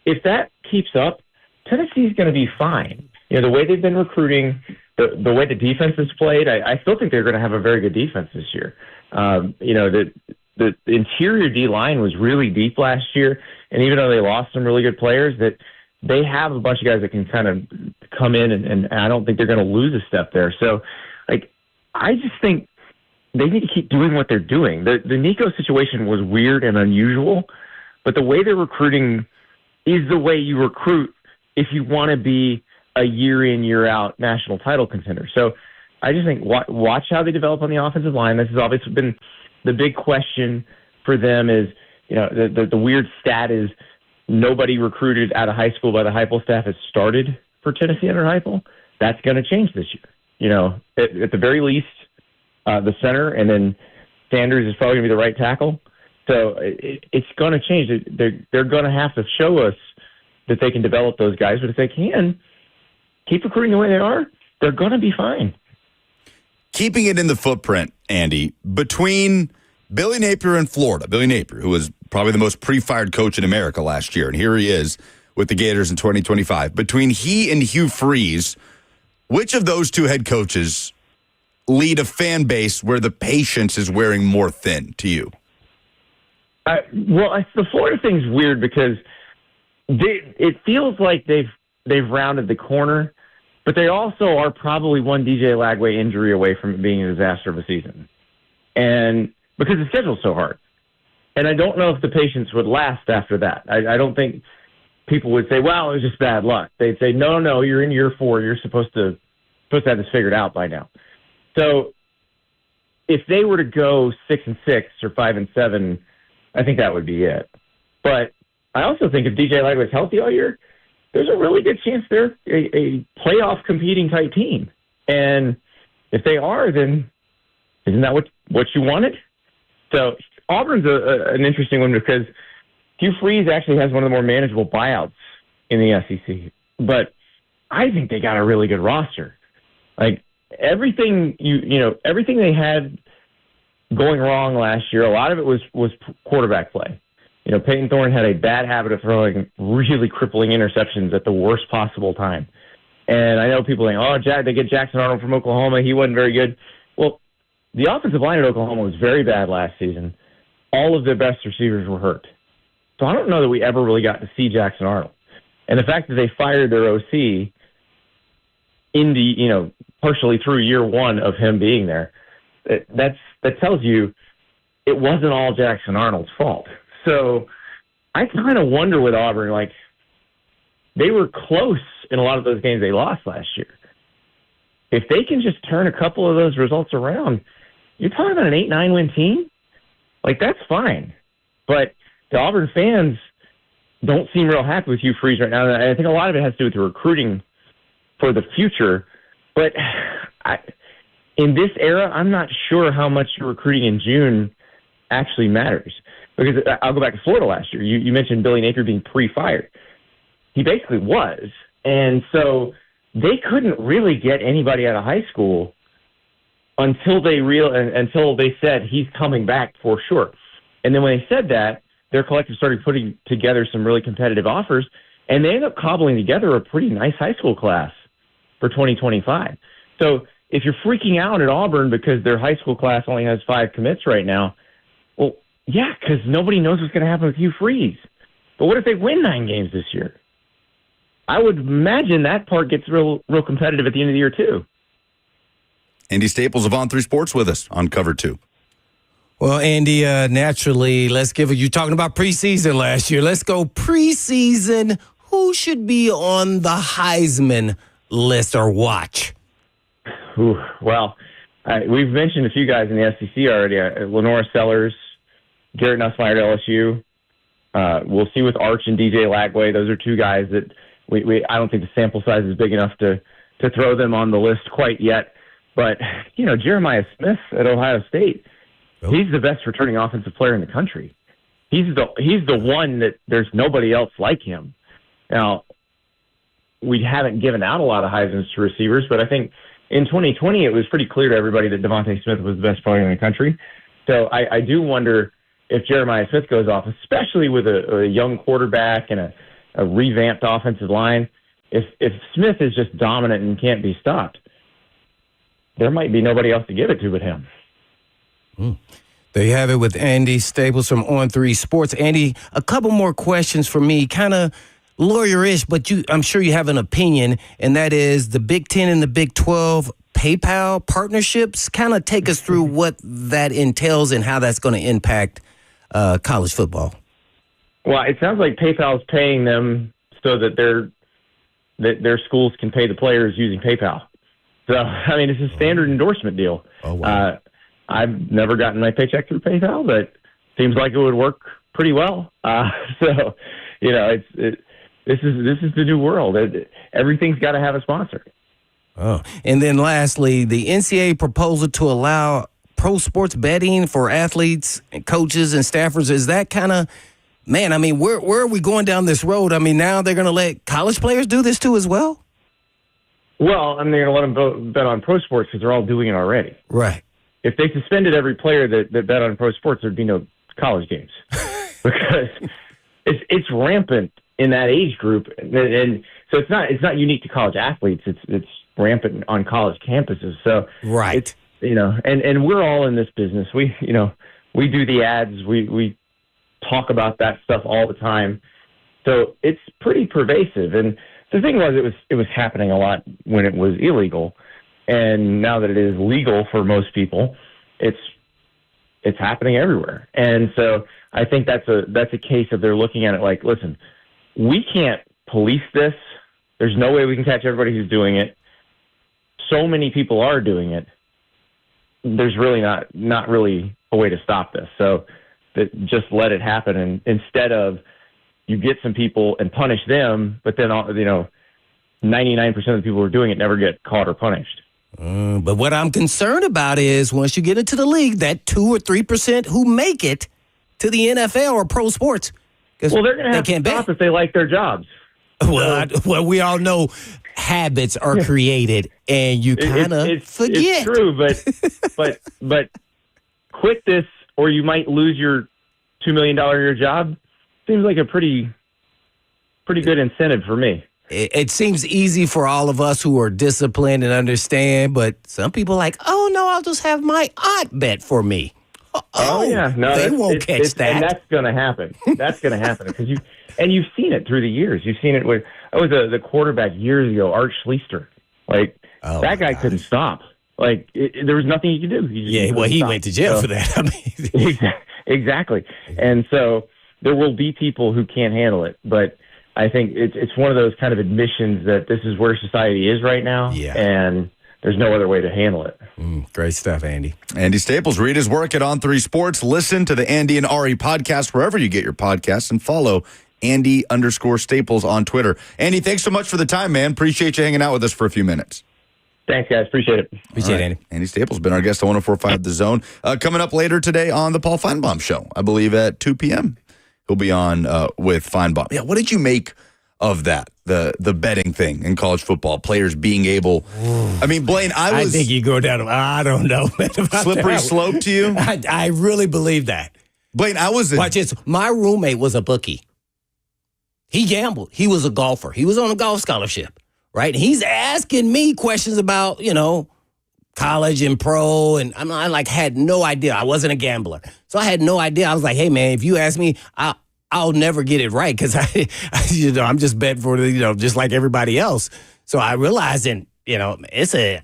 if that keeps up, Tennessee's going to be fine. The way they've been recruiting, the way the defense has played, I still think they're going to have a very good defense this year. The interior D-line was really deep last year, and even though they lost some really good players, that they have a bunch of guys that can kind of come in, and I don't think they're going to lose a step there. So, I just think they need to keep doing what they're doing. The Nico situation was weird and unusual, but the way they're recruiting is the way you recruit if you want to be a year in, year out national title contender. So I just think watch how they develop on the offensive line. This has obviously been the big question for them is, the weird stat is nobody recruited out of high school by the Heupel staff has started for Tennessee under Heupel. That's going to change this year. At the very least, the center, and then Sanders is probably going to be the right tackle. So it's going to change. They're going to have to show us that they can develop those guys. But if they can keep recruiting the way they are, they're going to be fine. Keeping it in the footprint, Andy, between Billy Napier and Florida, Billy Napier, who was probably the most pre-fired coach in America last year, and here he is with the Gators in 2025. Between he and Hugh Freeze, which of those two head coaches lead a fan base where the patience is wearing more thin to you? The Florida thing's weird because it feels like they've rounded the corner, but they also are probably one DJ Lagway injury away from it being a disaster of a season. And because the schedule's so hard. And I don't know if the patience would last after that. I don't think people would say, well, it was just bad luck. They'd say, no, you're in year 4. You're supposed to have this figured out by now. So if they were to go 6-6 or 5-7, I think that would be it. But I also think if DJ Lagway's healthy all year, there's a really good chance they're a playoff competing type team. And if they are, then isn't that what you wanted? So Auburn's an interesting one because Hugh Freeze actually has one of the more manageable buyouts in the SEC. But I think they got a really good roster. Everything everything they had going wrong last year, a lot of it was quarterback play. Peyton Thorne had a bad habit of throwing really crippling interceptions at the worst possible time. And I know people think, they get Jackson Arnold from Oklahoma. He wasn't very good. Well, the offensive line at Oklahoma was very bad last season. All of their best receivers were hurt. So I don't know that we ever really got to see Jackson Arnold. And the fact that they fired their OC partially through year 1 of him being there, that tells you it wasn't all Jackson Arnold's fault. So I kind of wonder with Auburn, they were close in a lot of those games they lost last year. If they can just turn a couple of those results around, you're talking about an 8-9 win team? That's fine. But the Auburn fans don't seem real happy with Hugh Freeze right now. And I think a lot of it has to do with the recruiting for the future. But in this era, I'm not sure how much your recruiting in June actually matters. Because I'll go back to Florida last year. You mentioned Billy Napier being pre-fired. He basically was. And so they couldn't really get anybody out of high school until they said he's coming back for sure. And then when they said that, their collective started putting together some really competitive offers, and they ended up cobbling together a pretty nice high school class for 2025. So if you're freaking out at Auburn because their high school class only has 5 commits right now, well, yeah, because nobody knows what's going to happen with Hugh Freeze. But what if they win 9 games this year? I would imagine that part gets real competitive at the end of the year, too. Andy Staples of On3 Sports with us on Cover 2. Well, Andy, naturally, you're talking about preseason last year. Let's go preseason. Who should be on the Heisman list or watch? Well, we've mentioned a few guys in the SEC already. Lenora Sellers, Garrett Nussmeier at LSU. We'll see with Arch and DJ Lagway. Those are 2 guys that I don't think the sample size is big enough to throw them on the list quite yet. But, Jeremiah Smith at Ohio State, he's the best returning offensive player in the country. He's the one that there's nobody else like him. Now, we haven't given out a lot of Heismans to receivers, but I think in 2020 it was pretty clear to everybody that Devontae Smith was the best player in the country. So I do wonder if Jeremiah Smith goes off, especially with a young quarterback and a revamped offensive line. If Smith is just dominant and can't be stopped, there might be nobody else to give it to but him. There you have it with Andy Staples from On3 Sports. Andy, a couple more questions for me, kind of lawyer-ish, but I'm sure you have an opinion, and that is the Big Ten and the Big 12 PayPal partnerships. Kind of take us through what that entails and how that's going to impact college football. Well, it sounds like PayPal is paying them so that their schools can pay the players using PayPal. So, I mean, it's a standard endorsement deal. Oh, wow. I've never gotten my paycheck through PayPal, but seems like it would work pretty well. So, you know, this is the new world. Everything's got to have a sponsor. Oh, and then lastly, the NCAA proposal to allow pro sports betting for athletes and coaches and staffers. Is that kind of, man, I mean, where are we going down this road? I mean, now they're going to let college players do this too as well? Well, I mean, they're going to let them bet on pro sports because they're all doing it already. Right. If they suspended every player that bet on pro sports, there'd be no college games because it's rampant in that age group, and so it's not unique to college athletes. It's rampant on college campuses. So right, it's, you know, and we're all in this business. We do the ads. We talk about that stuff all the time. So it's pretty pervasive. And the thing was, it was happening a lot when it was illegal. And now that it is legal for most people, it's happening everywhere. And so I think that's a case of they're looking at it like, listen, we can't police this. There's no way we can catch everybody who's doing it. So many people are doing it. There's really not really a way to stop this. So just let it happen. And instead of you get some people and punish them, but then 99% of the people who are doing it never get caught or punished. But what I'm concerned about is once you get into the league, that 2 or 3% who make it to the NFL or pro sports. Well, they're going to have to stop if they like their jobs. Well, we all know habits are created, and you kind of forget. It's true, but quit this, or you might lose your $2 million a year job. Seems like a pretty good incentive for me. It seems easy for all of us who are disciplined and understand, but some people are like, oh, no, I'll just have my aunt bet for me. Oh yeah. No, they won't catch that. And that's going to happen. That's going to happen because you've seen it through the years. You've seen it with the quarterback years ago, Art Schleister. Like that guy couldn't stop. Like there was nothing he could do. He went to jail for that. I mean, exactly. And so there will be people who can't handle it, but I think it's one of those kind of admissions that this is where society is right now, and there's no other way to handle it. Great stuff, Andy. Andy Staples, read his work at On3 Sports. Listen to the Andy and Ari podcast wherever you get your podcasts, and follow Andy_Staples on Twitter. Andy, thanks so much for the time, man. Appreciate you hanging out with us for a few minutes. Thanks, guys. Appreciate it. Appreciate it, Andy. Andy Staples, been our guest on 104.5 The Zone. Coming up later today on the Paul Feinbaum Show, I believe at 2 p.m. He'll be on with Feinbaum. Yeah, what did you make of that, the betting thing in college football, players being able, I mean, Blaine, I think you go down, I don't know, man, about slippery that. slope to you? I really believe that. Blaine, Watch this. My roommate was a bookie. He gambled. He was a golfer. He was on a golf scholarship, right? And he's asking me questions about, college and pro, and I had no idea. I wasn't a gambler. So I had no idea. I was like, hey, man, if you ask me, I'll never get it right because I'm just betting for just like everybody else. So I realized, and it's a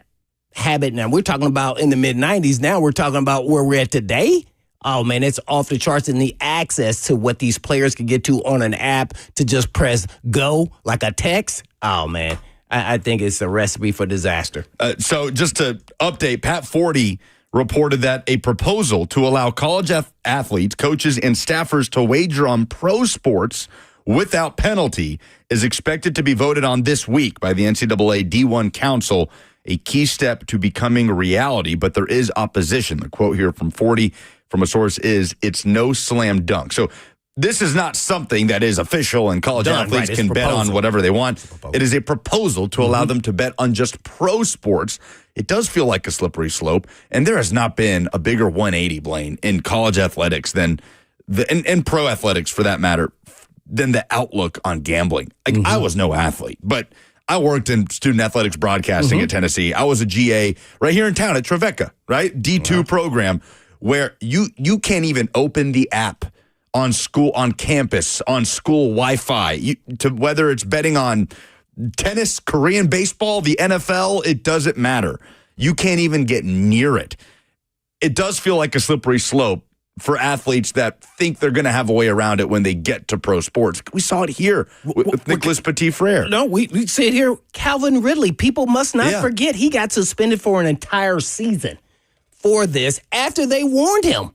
habit now. We're talking about in the mid-'90s. Now we're talking about where we're at today. Oh man, it's off the charts, and the access to what these players can get to on an app to just press go like a text. Oh man, I think it's a recipe for disaster. So just to update, Pat Forty reported that a proposal to allow college athletes, coaches, and staffers to wager on pro sports without penalty is expected to be voted on this week by the NCAA D1 Council, a key step to becoming reality, but there is opposition. The quote here from 40 from a source is, it's no slam dunk. So this is not something that is official and college athletes can bet on whatever they want. It is a proposal to allow them to bet on just pro sports. It does feel like a slippery slope, and there has not been a bigger 180, Blaine, in college athletics than in pro athletics, for that matter, than the outlook on gambling. Like, I was no athlete, but I worked in student athletics broadcasting at Tennessee. I was a GA right here in town at Trevecca, right? D2 program where you can't even open the app on campus, on school Wi-Fi, to whether it's betting on tennis, Korean baseball, the NFL, it doesn't matter. You can't even get near it. It does feel like a slippery slope for athletes that think they're going to have a way around it when they get to pro sports. We saw it here with Nicholas Petit-Frere. No, we see it here. Calvin Ridley. People must not forget he got suspended for an entire season for this after they warned him.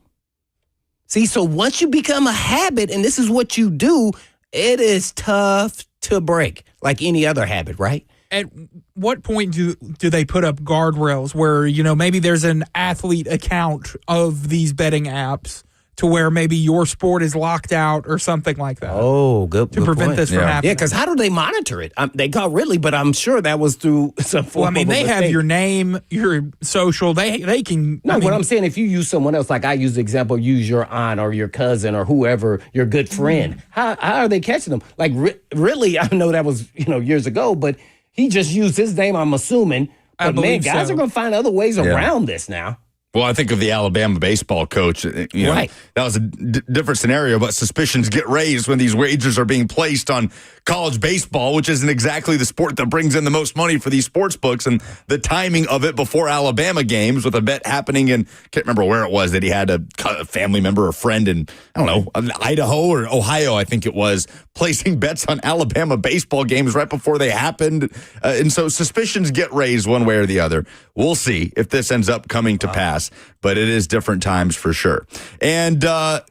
See, so once you become a habit and this is what you do, it is tough to break like any other habit, right? At what point do they put up guardrails where, maybe there's an athlete account of these betting apps to where maybe your sport is locked out or something like that? Oh, good To prevent point. this from happening. Yeah, because how do they monitor it? They caught Ridley, but I'm sure that was through some form of they have mistake. your name, your social. They can. No, what I'm saying, if you use someone else, like I use the example, use your aunt or your cousin or whoever, your good friend, how are they catching them? Like Ridley, I know that was years ago, but he just used his name, I'm assuming. But man, guys are going to find other ways around this now. Well, I think of the Alabama baseball coach. That was a different scenario, but suspicions get raised when these wagers are being placed on college baseball, which isn't exactly the sport that brings in the most money for these sports books, and the timing of it before Alabama games with a bet happening in, can't remember where it was, that he had a family member or friend in, I don't know, Idaho or Ohio, I think it was, placing bets on Alabama baseball games right before they happened. And so suspicions get raised one way or the other. We'll see if this ends up coming to pass, but it is different times for sure. And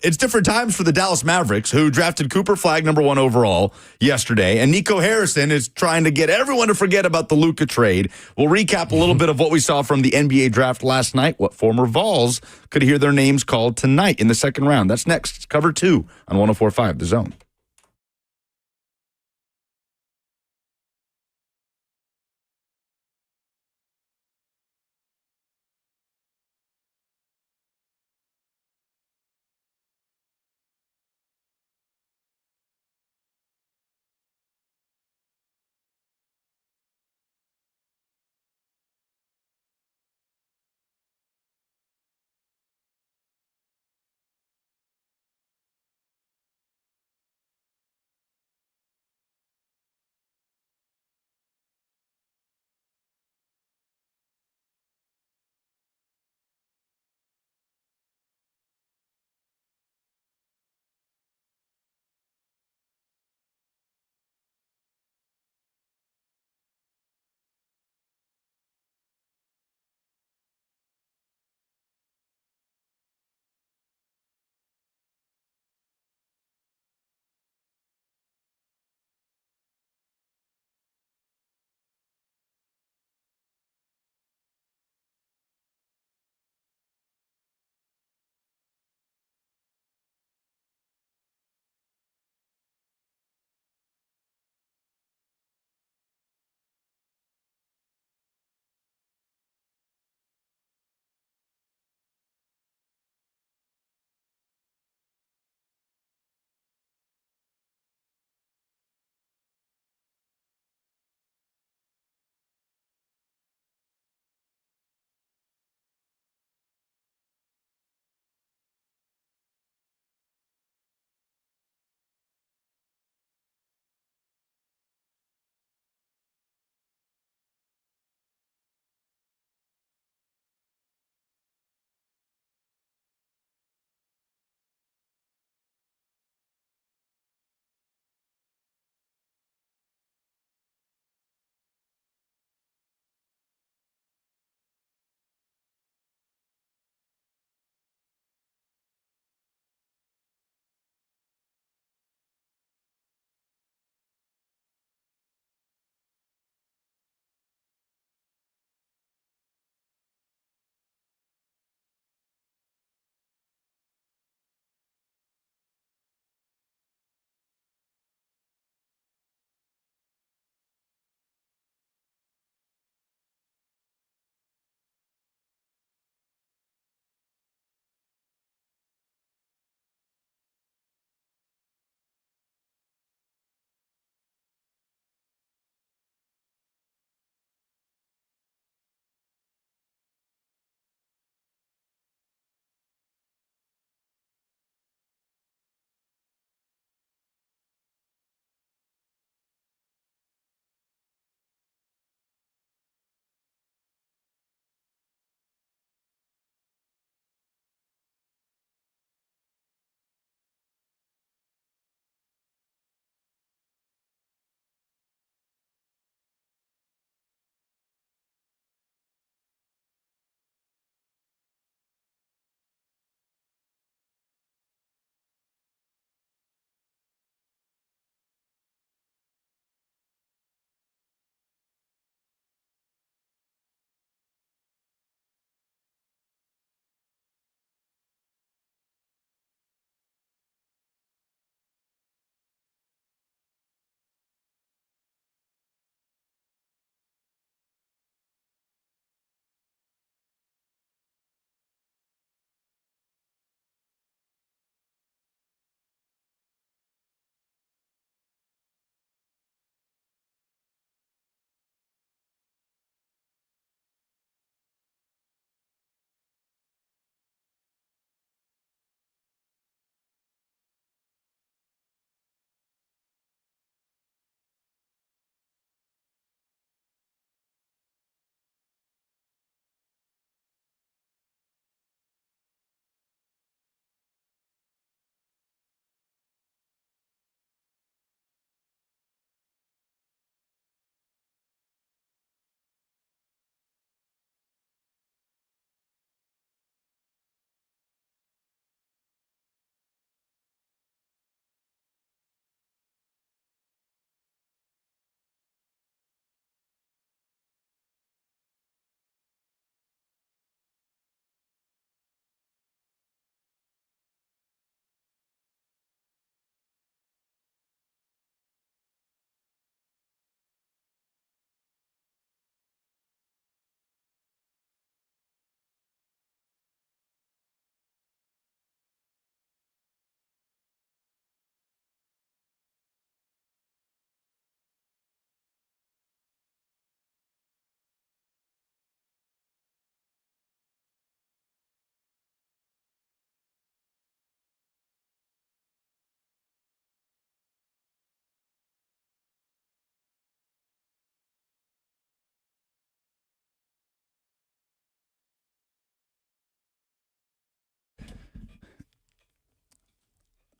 it's different times for the Dallas Mavericks, who drafted Cooper Flagg #1 overall yesterday. And Nico Harrison is trying to get everyone to forget about the Luka trade. We'll recap a little bit of what we saw from the NBA draft last night, what former Vols could hear their names called tonight in the second round. That's next. Cover 2 on 104.5 The Zone.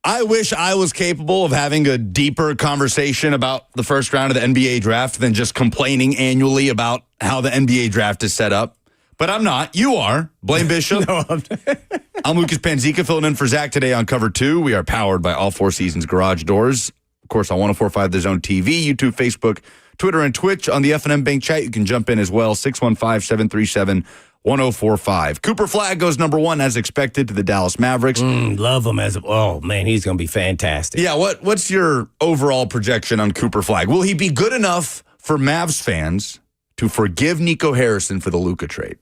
I wish I was capable of having a deeper conversation about the first round of the NBA draft than just complaining annually about how the NBA draft is set up. But I'm not. You are. Blaine Bishop. No, I'm Lucas Panzica filling in for Zach today on Cover 2. We are powered by All Four Seasons Garage Doors. Of course, on 104.5 The Zone TV, YouTube, Facebook, Twitter, and Twitch. On the F&M Bank chat, you can jump in as well. 615-737-1045. Cooper Flagg goes number 1 as expected to the Dallas Mavericks. love him oh, man, he's going to be fantastic. Yeah, what's your overall projection on Cooper Flagg? Will he be good enough for Mavs fans to forgive Nico Harrison for the Luka trade?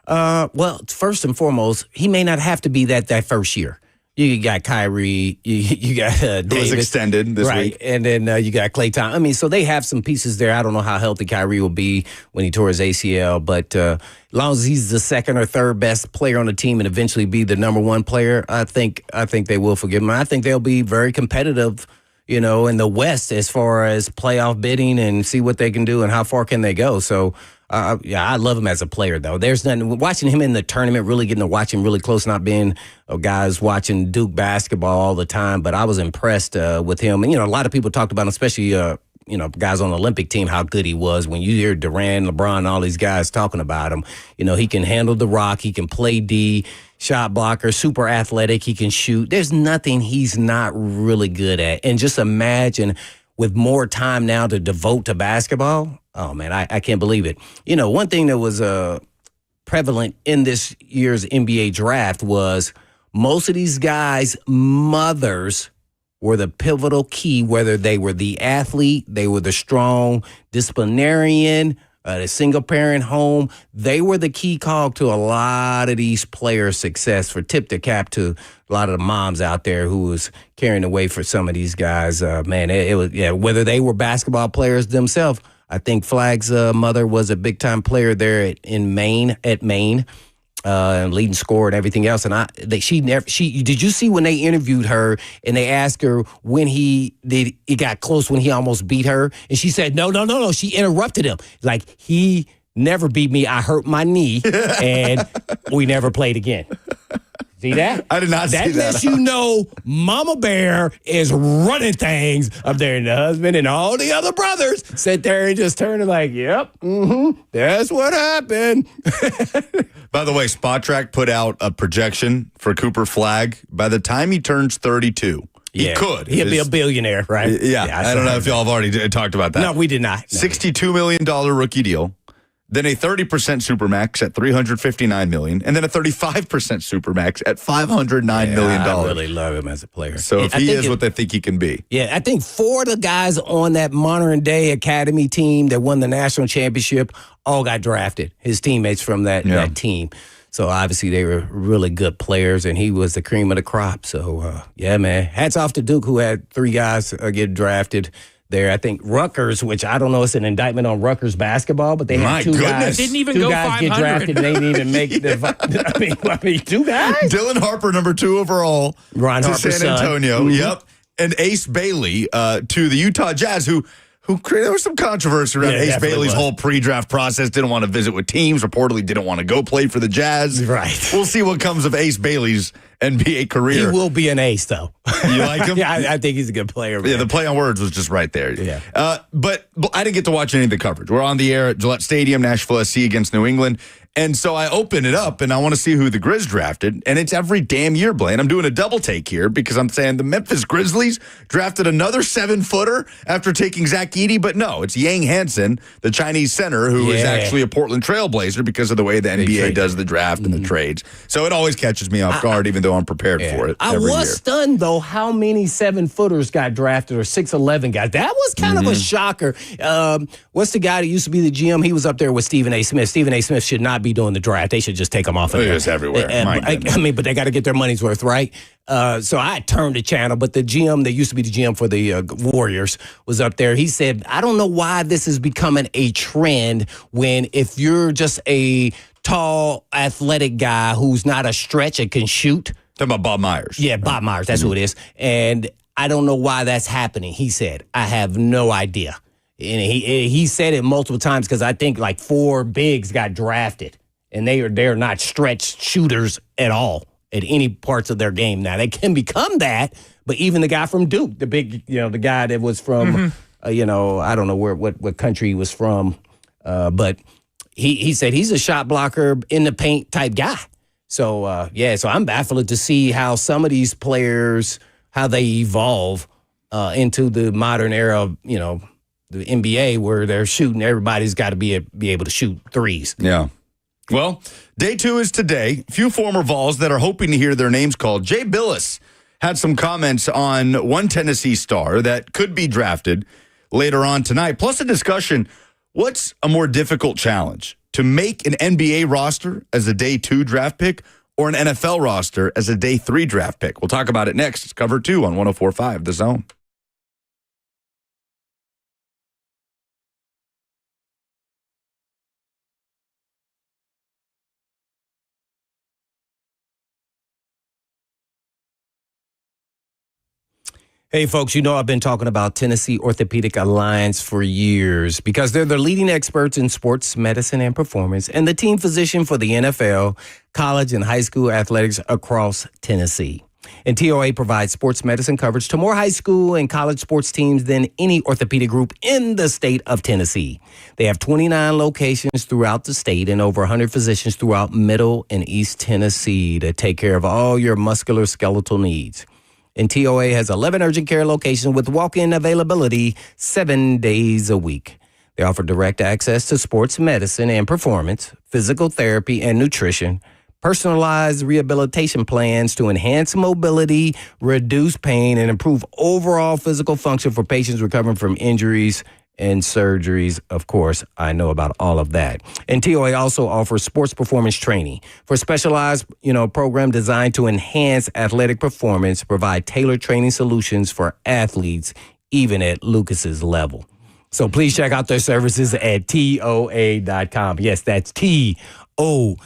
Well, first and foremost, he may not have to be that first year. You got Kyrie, you got Davis. It was extended this week. And then you got Klay Thompson. I mean, so they have some pieces there. I don't know how healthy Kyrie will be when he tore his ACL, but as long as he's the second or third best player on the team and eventually be the number one player, I think they will forgive him. I think they'll be very competitive, in the West as far as playoff bidding and see what they can do and how far can they go. So, I love him as a player, though. There's nothing watching him in the tournament, really getting to watch him really close, not being guys watching Duke basketball all the time. But I was impressed with him. And, a lot of people talked about him, especially, guys on the Olympic team, how good he was. When you hear Durant, LeBron, all these guys talking about him, he can handle the rock. He can play D, shot blocker, super athletic. He can shoot. There's nothing he's not really good at. And just imagine with more time now to devote to basketball. Oh, man, I can't believe it. One thing that was prevalent in this year's NBA draft was most of these guys' mothers were the pivotal key, whether they were the athlete, they were the strong disciplinarian, the single-parent home. They were the key cog to a lot of these players' success. For tip the cap to a lot of the moms out there who was carrying the weight for some of these guys. Man, it was whether they were basketball players themselves. I think Flagg's mother was a big-time player there in Maine, leading scorer and everything else. And did you see when they interviewed her and they asked her when it got close when he almost beat her? And she said, no. She interrupted him. Like, he never beat me. I hurt my knee and we never played again. See that? I did not see that. That lets you know Mama Bear is running things up there, and the husband and all the other brothers sit there and just turn and like, yep, that's what happened. By the way, Spot Track put out a projection for Cooper Flagg. By the time he turns 32, he could. He'll be a billionaire, right? Yeah. I don't know if y'all have already talked about that. No, we did not. No. $62 million rookie deal. Then a 30% Supermax at $359 million, and then a 35% Supermax at $509 million. I really love him as a player. So if he is what they think he can be. Yeah, I think 4 of the guys on that modern day academy team that won the national championship all got drafted. His teammates from that team. So obviously they were really good players, and he was the cream of the crop. So, man, hats off to Duke, who had 3 guys get drafted there. I think Rutgers, which I don't know, it's an indictment on Rutgers basketball, but they had 2 guys. Didn't even two go guys 500. get drafted and they didn't even make the. I mean, 2 guys. Dylan Harper, number 2 overall, Ron to Harper's San Antonio. son. Yep, and Ace Bailey to the Utah Jazz, who there was some controversy around Ace Bailey's whole pre-draft process. Didn't want to visit with teams. Reportedly, didn't want to go play for the Jazz. Right. We'll see what comes of Ace Bailey's NBA career. He will be an ace, though. You like him? Yeah, I think he's a good player. Man. Yeah, the play on words was just right there. Yeah. But I didn't get to watch any of the coverage. We're on the air at Gillette Stadium, Nashville SC against New England. And so I open it up, and I want to see who the Grizz drafted. And it's every damn year, Blaine. I'm doing a double take here because I'm saying the Memphis Grizzlies drafted another 7-footer after taking Zach Edey. But no, it's Yang Hansen, the Chinese center, who is actually a Portland Trailblazer because of the way the NBA does the draft and the trades. So it always catches me off guard, even though I'm prepared for it. I was stunned, though, how many 7-footers got drafted or 6'11" guys. That was kind of a shocker. What's the guy that used to be the GM? He was up there with Stephen A. Smith. Stephen A. Smith should not be doing the draft. They should just take him off of there. It's everywhere. I mean, but they got to get their money's worth, right? So I turned the channel, but the GM that used to be the GM for the Warriors was up there. He said, I don't know why this is becoming a trend when if you're just a tall, athletic guy who's not a stretch and can shoot. Talking about Bob Myers. Yeah, Bob Myers. That's who it is. And I don't know why that's happening. He said, I have no idea. And he said it multiple times because I think like 4 bigs got drafted, and they're not stretch shooters at all. at any parts of their game. Now, they can become that, but even the guy from Duke, the big, the guy that was from, I don't know what country he was from, but he said he's a shot blocker in the paint type guy. So, so I'm baffled to see how some of these players, how they evolve into the modern era of, the NBA where they're shooting. Everybody's got to be able to shoot threes. Yeah. Well, day 2 is today. A few former Vols that are hoping to hear their names called. Jay Billis had some comments on one Tennessee star that could be drafted later on tonight, plus a discussion, what's a more difficult challenge, to make an NBA roster as a day 2 draft pick or an NFL roster as a day 3 draft pick? We'll talk about it next. It's Cover 2 on 104.5 The Zone. Hey, folks, I've been talking about Tennessee Orthopedic Alliance for years because they're the leading experts in sports medicine and performance and the team physician for the NFL, college, and high school athletics across Tennessee. And TOA provides sports medicine coverage to more high school and college sports teams than any orthopedic group in the state of Tennessee. They have 29 locations throughout the state and over 100 physicians throughout Middle and East Tennessee to take care of all your musculoskeletal needs. And TOA has 11 urgent care locations with walk-in availability 7 days a week. They offer direct access to sports medicine and performance, physical therapy and nutrition, personalized rehabilitation plans to enhance mobility, reduce pain, and improve overall physical function for patients recovering from injuries and surgeries. Of course, I know about all of that. And TOA also offers sports performance training for specialized, program designed to enhance athletic performance, provide tailored training solutions for athletes, even at Lucas's level. So please check out their services at TOA.com. Yes, that's TOA.com.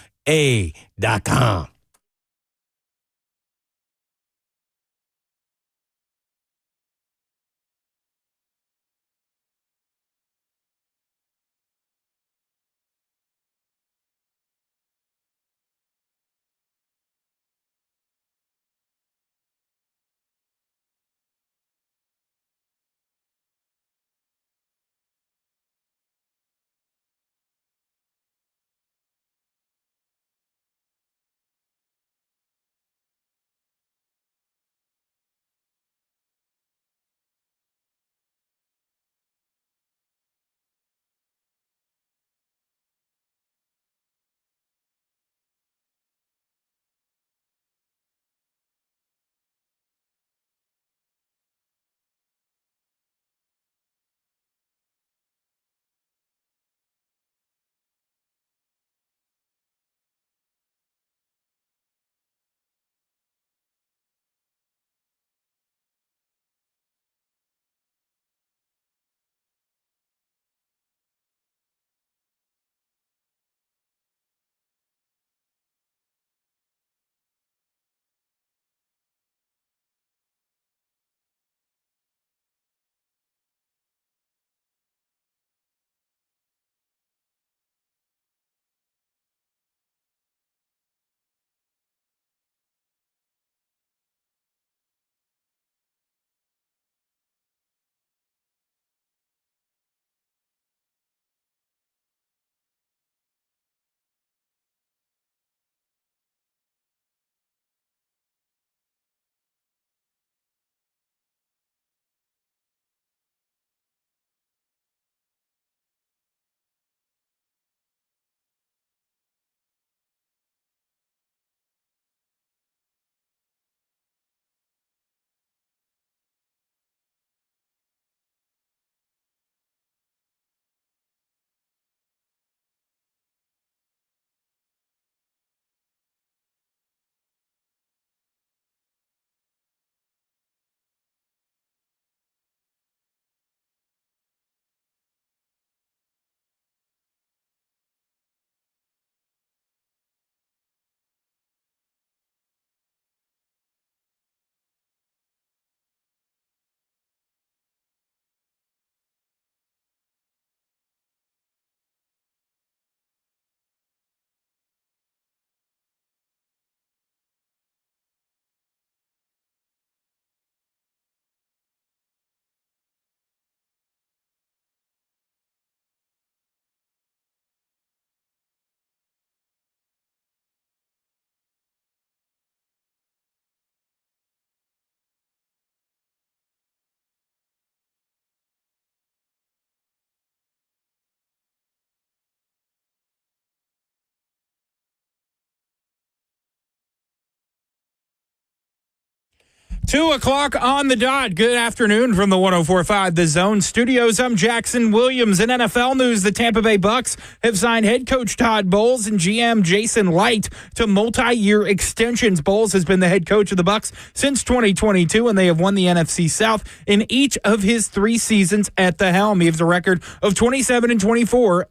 2 o'clock on the dot. Good afternoon from the 104.5 The Zone Studios. I'm Jackson Williams. In NFL news, the Tampa Bay Bucks have signed head coach Todd Bowles and GM Jason Light to multi-year extensions. Bowles has been the head coach of the Bucks since 2022, and they have won the NFC South in each of his 3 seasons at the helm. He has a record of 27-24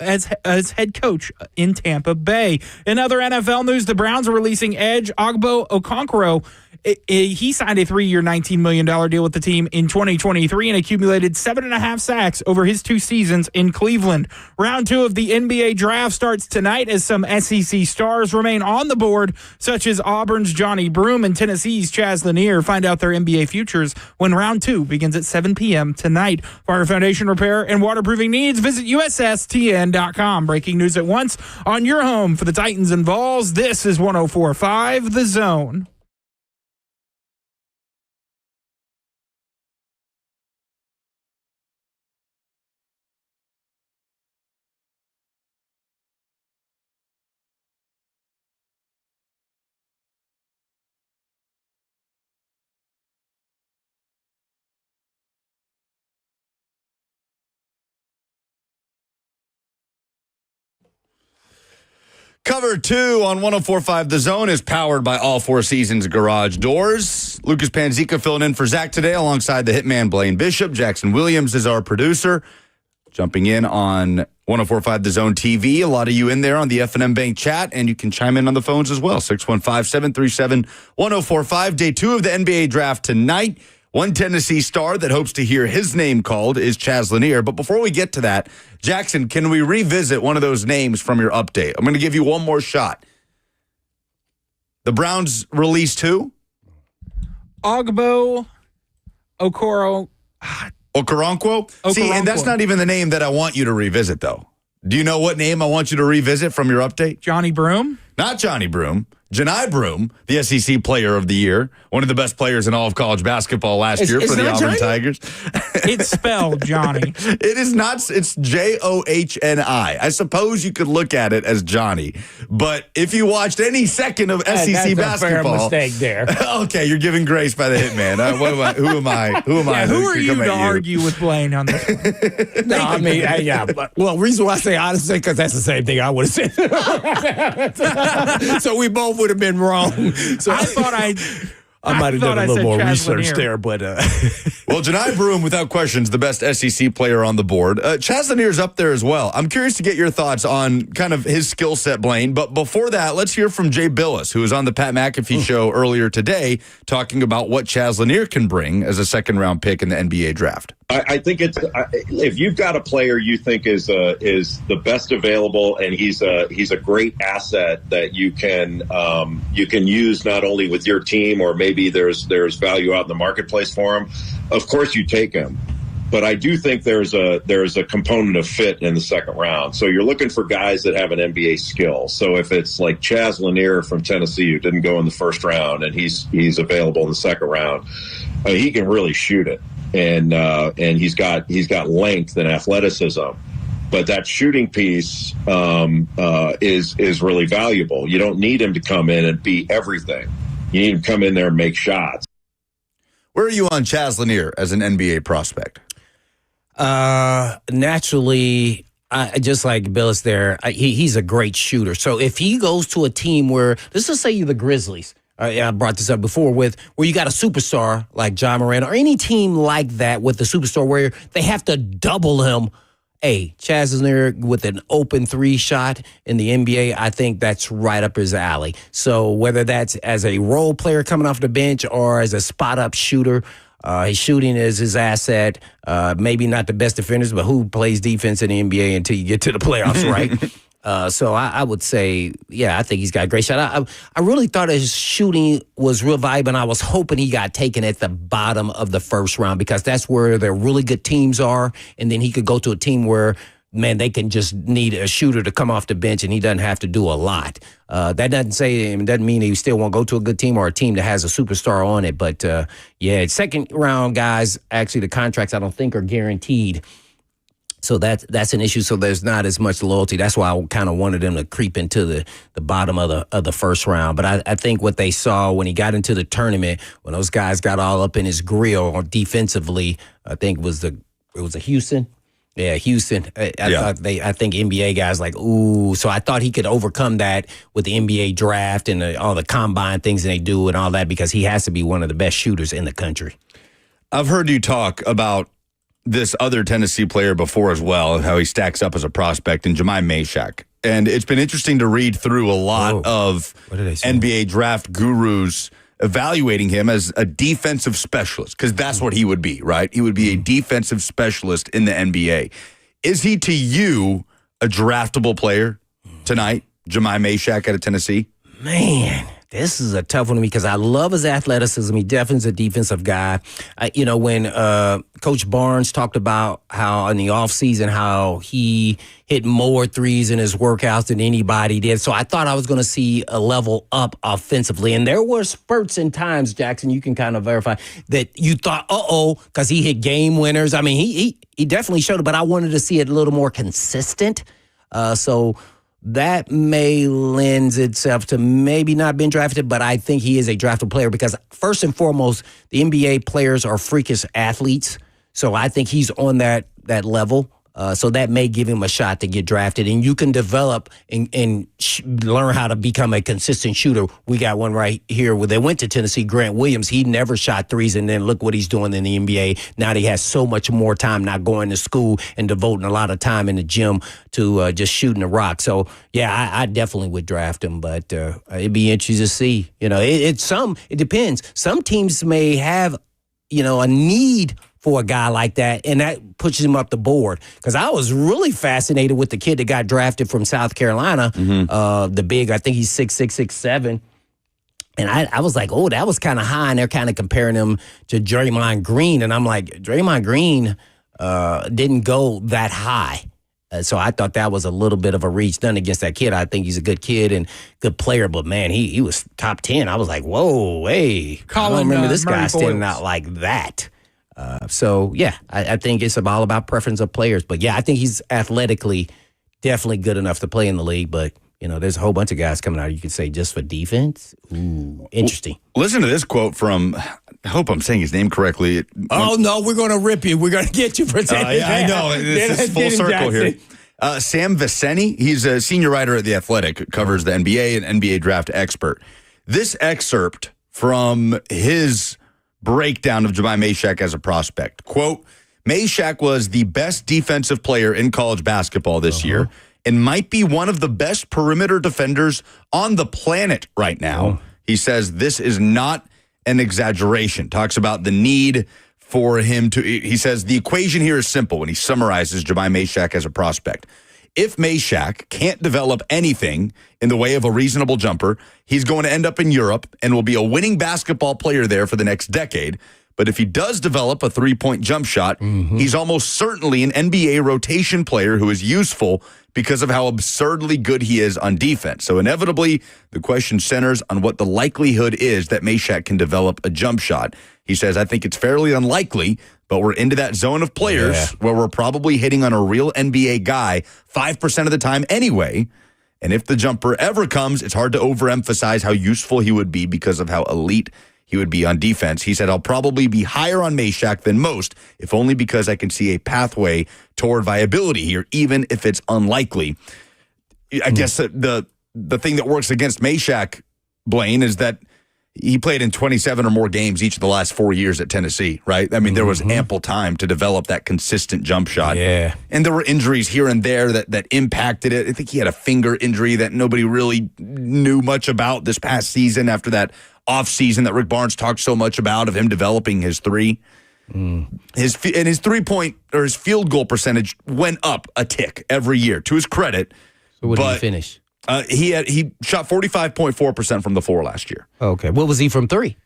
as head coach in Tampa Bay. In other NFL news, the Browns are releasing edge Ogbo Okonkwo. He signed a 3-year, $19 million deal with the team in 2023 and accumulated 7.5 sacks over his 2 seasons in Cleveland. Round 2 of the NBA draft starts tonight as some SEC stars remain on the board, such as Auburn's Johnny Broome and Tennessee's Chaz Lanier. Find out their NBA futures when round 2 begins at 7 p.m. tonight. Fire foundation repair and waterproofing needs, visit USSTN.com. Breaking news at once on your home for the Titans and Vols. This is 104.5 The Zone. Cover 2 on 104.5 The Zone is powered by All Four Seasons Garage Doors. Lucas Panzica filling in for Zach today alongside the hitman Blaine Bishop. Jackson Williams is our producer. Jumping in on 104.5 The Zone TV. A lot of you in there on the F&M Bank chat, and you can chime in on the phones as well. 615-737-1045. Day 2 of the NBA draft tonight. One Tennessee star that hopes to hear his name called is Chaz Lanier. But before we get to that, Jackson, can we revisit one of those names from your update? I'm going to give you one more shot. The Browns released who? Ogbo Okoronkwo. See, and that's not even the name that I want you to revisit, though. Do you know what name I want you to revisit from your update? Johnny Broome? Not Johnny Broome. Janai Broome, the SEC Player of the Year, one of the best players in all of college basketball last year for the Auburn Tigers. It's spelled Johnny. It is not. It's Johni. I suppose you could look at it as Johnny, but if you watched any second of SEC basketball, a fair mistake there. Okay, you're giving grace by the hitman. Who am I? Who are you to argue with Blaine on this one? No, I mean, yeah. Well, reason why I say honestly, because that's the same thing I would have said. So we both would have been wrong. So I thought I might have done a little more Chaz research Lanier there, but well, Janai Broome, without question, is the best SEC player on the board. Chaz Lanier's up there as well. I'm curious to get your thoughts on kind of his skill set, Blaine. But before that, let's hear from Jay Billis, who was on the Pat McAfee show earlier today, talking about what Chaz Lanier can bring as a second-round pick in the NBA draft. I think it's if you've got a player you think is the best available, and he's a great asset that you can use not only with your team, or maybe there's value out in the marketplace for him. Of course, you take him, but I do think there's a component of fit in the second round. So you're looking for guys that have an NBA skill. So if it's like Chaz Lanier from Tennessee, who didn't go in the first round, and he's available in the second round, he can really shoot it. And he's got length and athleticism, but that shooting piece is really valuable. You don't need him to come in and be everything. You need him to come in there and make shots. Where are you on Chaz Lanier as an NBA prospect? Naturally, just like Billis there, he's a great shooter. So if he goes to a team where, let's just say you're the Grizzlies. I brought this up before where you got a superstar like John Moran or any team like that with a superstar where they have to double him. Hey, Chaz is there with an open 3 shot in the NBA. I think that's right up his alley. So whether that's as a role player coming off the bench or as a spot-up shooter, his shooting is his asset. Maybe not the best defenders, but who plays defense in the NBA until you get to the playoffs, right? So I would say, yeah, I think he's got a great shot. I really thought his shooting was real valuable, and I was hoping he got taken at the bottom of the first round because that's where the really good teams are, and then he could go to a team where, man, they can just need a shooter to come off the bench, and he doesn't have to do a lot. That doesn't mean he still won't go to a good team or a team that has a superstar on it. But, yeah, second round guys, actually the contracts I don't think are guaranteed So that's an issue. So there's not as much loyalty. That's why I kind of wanted him to creep into the bottom of the first round. But I think what they saw when he got into the tournament, when those guys got all up in his grill defensively, I think it was Houston. Yeah, Houston. I think NBA guys like, ooh. So I thought he could overcome that with the NBA draft and all the combine things they do and all that, because he has to be one of the best shooters in the country. I've heard you talk about this other Tennessee player before as well, how he stacks up as a prospect, in Jemai Meshack. And it's been interesting to read through a lot of NBA draft gurus evaluating him as a defensive specialist, because that's what he would be, right? He would be a defensive specialist in the NBA. Is he, to you, a draftable player tonight, Jemai Meshack out of Tennessee? Man, this is a tough one to me because I love his athleticism. He definitely is a defensive guy. When Coach Barnes talked about how in the offseason, how he hit more threes in his workouts than anybody did. So I thought I was going to see a level up offensively. And there were spurts and times, Jackson, you can kind of verify, that you thought, because he hit game winners. I mean, he definitely showed it, but I wanted to see it a little more consistent. So that may lend itself to maybe not being drafted, but I think he is a draftable player because, first and foremost, the NBA players are freakish athletes. So I think he's on that level. So that may give him a shot to get drafted. And you can develop and learn how to become a consistent shooter. We got one right here where they went to Tennessee, Grant Williams. He never shot threes, and then look what he's doing in the NBA. Now that he has so much more time, not going to school and devoting a lot of time in the gym to just shooting the rock. So, yeah, I definitely would draft him, but it'd be interesting to see. It depends. Some teams may have, a need for a guy like that, and that pushes him up the board. Because I was really fascinated with the kid that got drafted from South Carolina, the big, I think he's 6'6", 6'7". And I was like, that was kind of high, and they're kind of comparing him to Draymond Green. And I'm like, Draymond Green didn't go that high. So I thought that was a little bit of a reach. Nothing against that kid. I think he's a good kid and good player. But, man, he was top 10. I was like, whoa, hey. I don't remember this guy standing out like that. I think it's all about preference of players. But, yeah, I think he's athletically definitely good enough to play in the league. But, there's a whole bunch of guys coming out, you could say, just for defense. Ooh, interesting. Listen to this quote from, I hope I'm saying his name correctly. No, we're going to rip you. We're going to get you for saying I know. This is full circle here. Sam Veceni, he's a senior writer at The Athletic, covers the NBA and NBA draft expert. This excerpt from his breakdown of Jemai Meshack as a prospect. Quote, Meshack was the best defensive player in college basketball this year and might be one of the best perimeter defenders on the planet right now. He says this is not an exaggeration. Talks about the need for him to, he says the equation here is simple when he summarizes Jemai Meshack as a prospect. If Meshack can't develop anything in the way of a reasonable jumper, he's going to end up in Europe and will be a winning basketball player there for the next decade. But if he does develop a three-point jump shot, he's almost certainly an NBA rotation player who is useful because of how absurdly good he is on defense. So inevitably, the question centers on what the likelihood is that Meshack can develop a jump shot. He says, I think it's fairly unlikely, but we're into that zone of players where we're probably hitting on a real NBA guy 5% of the time anyway. And if the jumper ever comes, it's hard to overemphasize how useful he would be because of how elite he would be on defense. He said, I'll probably be higher on Meshack than most, if only because I can see a pathway toward viability here, even if it's unlikely. I guess the thing that works against Meshack, Blaine, is that he played in 27 or more games each of the last 4 years at Tennessee, right? I mean, there was ample time to develop that consistent jump shot. Yeah. And there were injuries here and there that impacted it. I think he had a finger injury that nobody really knew much about this past season after that offseason that Rick Barnes talked so much about of him developing his three. His 3-point or his field goal percentage went up a tick every year, to his credit. So what did he finish? He shot 45.4% from the floor last year. Okay. What was he from three?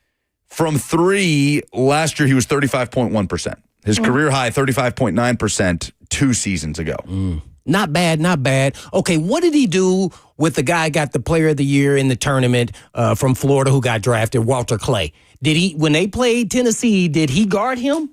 From three, last year he was 35.1%. His career high, 35.9% 2 seasons ago. Not bad, not bad. Okay, what did he do with the guy who got the player of the year in the tournament from Florida who got drafted, Walter Clay? When they played Tennessee, did he guard him?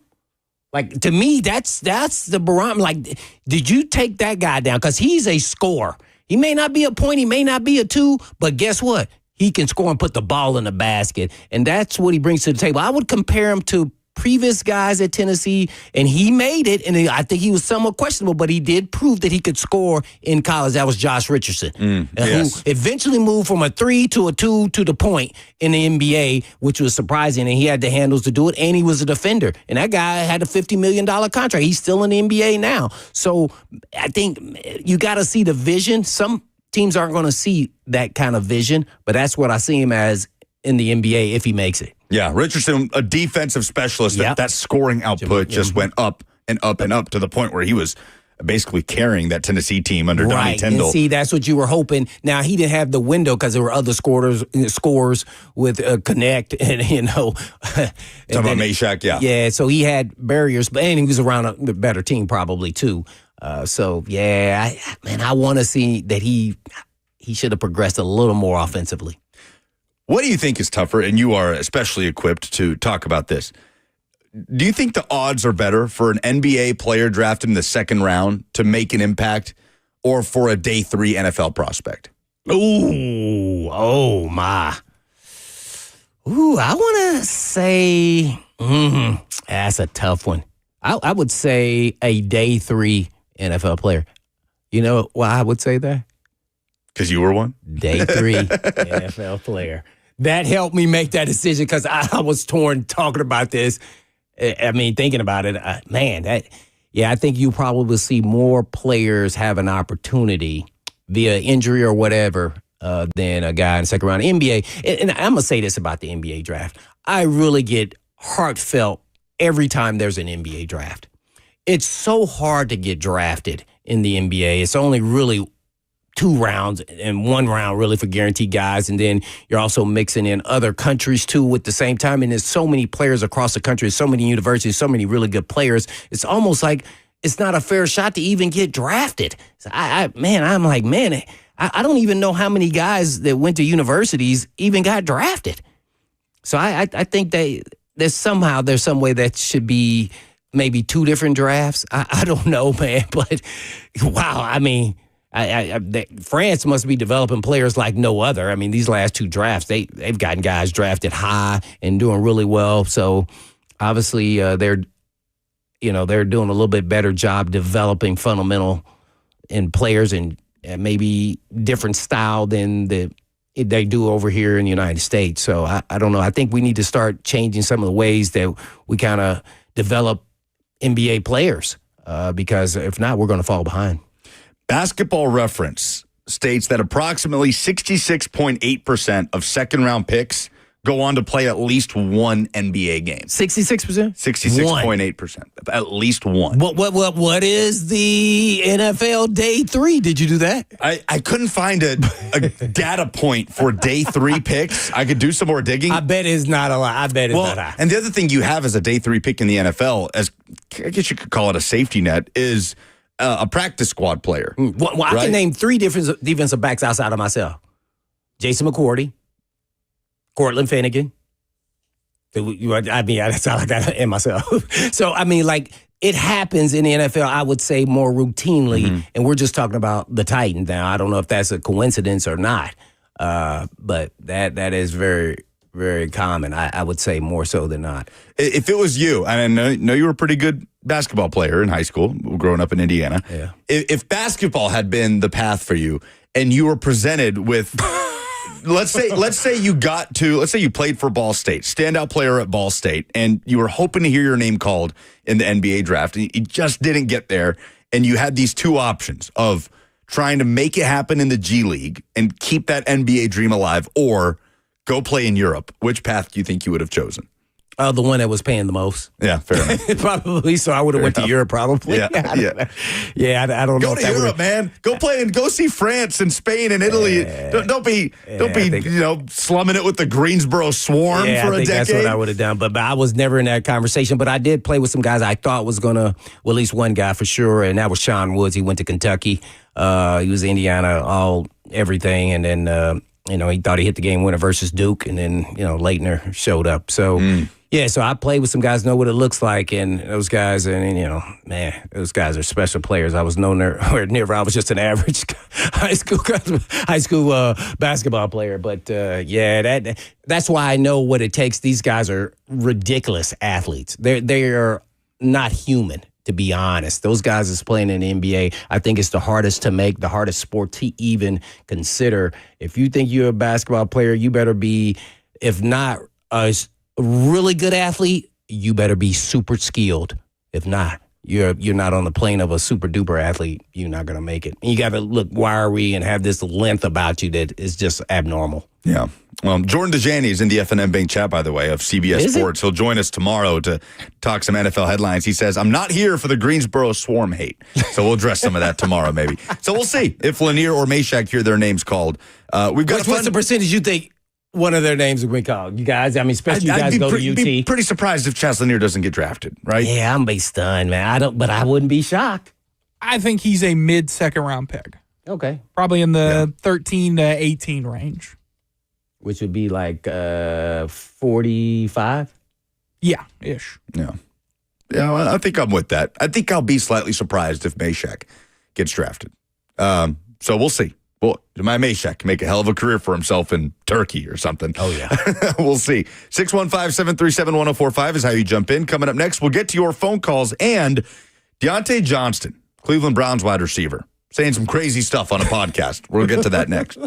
Like, to me, that's the barometer. Like, did you take that guy down? Because he's a scorer. He may not be a point, he may not be a 2, but guess what? He can score and put the ball in the basket, and that's what he brings to the table. I would compare him to previous guys at Tennessee, and he made it, and I think he was somewhat questionable, but he did prove that he could score in college. That was Josh Richardson, who eventually moved from a 3 to a 2 to the point in the NBA, which was surprising, and he had the handles to do it, and he was a defender. And that guy had a $50 million contract. He's still in the NBA now. So I think you got to see the vision. Some teams aren't going to see that kind of vision, but that's what I see him as in the NBA if he makes it. Yeah, Richardson, a defensive specialist. That scoring output just went up and up and up to the point where he was basically carrying that Tennessee team under Donnie Tyndall. And see, that's what you were hoping. Now, he didn't have the window because there were other scores with Connect and, Talking about Meshack, Yeah, so he had barriers, and he was around a better team probably too. I want to see that he should have progressed a little more offensively. What do you think is tougher, and you are especially equipped to talk about this? Do you think the odds are better for an NBA player drafted in the second round to make an impact or for a day 3 NFL prospect? Ooh, oh my. Ooh, I want to say, that's a tough one. I would say a day 3 NFL player. You know why I would say that? Because you were one? Day 3 NFL player. That helped me make that decision because I was torn talking about this. I mean, thinking about it, I think you probably will see more players have an opportunity via injury or whatever than a guy in the second round. NBA, and I'm going to say this about the NBA draft. I really get heartfelt every time there's an NBA draft. It's so hard to get drafted in the NBA. It's only really 2 rounds and 1 round really for guaranteed guys. And then you're also mixing in other countries too at the same time. And there's so many players across the country, so many universities, so many really good players. It's almost like it's not a fair shot to even get drafted. So I don't even know how many guys that went to universities even got drafted. So I think there's some way that should be maybe 2 different drafts. I don't know, man, but wow, I mean, France must be developing players like no other. I mean, these last 2 drafts, they've gotten guys drafted high and doing really well. So obviously they're doing a little bit better job developing fundamental in players and maybe different style than they do over here in the United States. So I don't know. I think we need to start changing some of the ways that we kind of develop NBA players because if not, we're going to fall behind. Basketball Reference states that approximately 66.8% of second-round picks go on to play at least 1 NBA game. 66%? 66.8%. At least 1. What is the NFL day 3? Did you do that? I couldn't find a data point for day 3 picks. I could do some more digging. I bet it's not a lot. I bet it's not high. And the other thing you have as a day 3 pick in the NFL, as I guess you could call it a safety net, is a practice squad player. I can name 3 different defensive backs outside of myself. Jason McCourty, Cortland Finnegan. I sound like that in myself. So, I mean, like, it happens in the NFL, I would say, more routinely, and we're just talking about the Titans now. I don't know if that's a coincidence or not, but that is very, very common. I would say more so than not. If it was you, and I know you were a pretty good basketball player in high school, growing up in Indiana. Yeah. If basketball had been the path for you, and you were presented with, let's say you played for Ball State, standout player at Ball State, and you were hoping to hear your name called in the NBA draft, and you just didn't get there, and you had these 2 options of trying to make it happen in the G League and keep that NBA dream alive, or go play in Europe. Which path do you think you would have chosen? The one that was paying the most. Yeah, fair enough. Probably. So I would have went to Europe, probably. Yeah. I don't know. Go to Europe, man. Go play and go see France and Spain and Italy. Don't be slumming it with the Greensboro Swarm for a decade. That's what I would have done. But I was never in that conversation. But I did play with some guys I thought was gonna, well, at least one guy for sure, and that was Sean Woods. He went to Kentucky. He was Indiana, everything, and then he thought he hit the game winner versus Duke, and then Leitner showed up. So. Yeah, so I played with some guys, know what it looks like, and those guys, and man, those guys are special players. I was nowhere near. I was just an average high school basketball player, but that's why I know what it takes. These guys are ridiculous athletes. They are not human, to be honest. Those guys is playing in the NBA. I think it's the hardest to make, the hardest sport to even consider. If you think you're a basketball player, you better be, if not a really good athlete, you better be super skilled. If not, you're not on the plane of a super duper athlete. You're not going to make it. And you got to look wiry and have this length about you that is just abnormal. Yeah. Jordan DeJani is in the FNM Bank chat, by the way, of CBS Sports. He'll join us tomorrow to talk some NFL headlines. He says, I'm not here for the Greensboro swarm hate. So we'll address some of that tomorrow, maybe. So we'll see if Lanier or Meshack hear their names called. What's the percentage you think one of their names will be called? You guys, I mean, especially you guys go to UT. Be pretty surprised if Chaz Lanier doesn't get drafted, right? Yeah, I'm be stunned, man. But I wouldn't be shocked. I think he's a mid-second round pick. Okay. Probably in the 13 to 18 range. Which would be like 45? Yeah, ish. Yeah. Yeah, well, I think I'm with that. I think I'll be slightly surprised if Meshack gets drafted. So we'll see. Well, my Meshack can make a hell of a career for himself in Turkey or something. Oh, yeah. We'll see. 615-737-1045 is how you jump in. Coming up next, we'll get to your phone calls and Deontay Johnson, Cleveland Browns wide receiver, saying some crazy stuff on a podcast. We'll get to that next.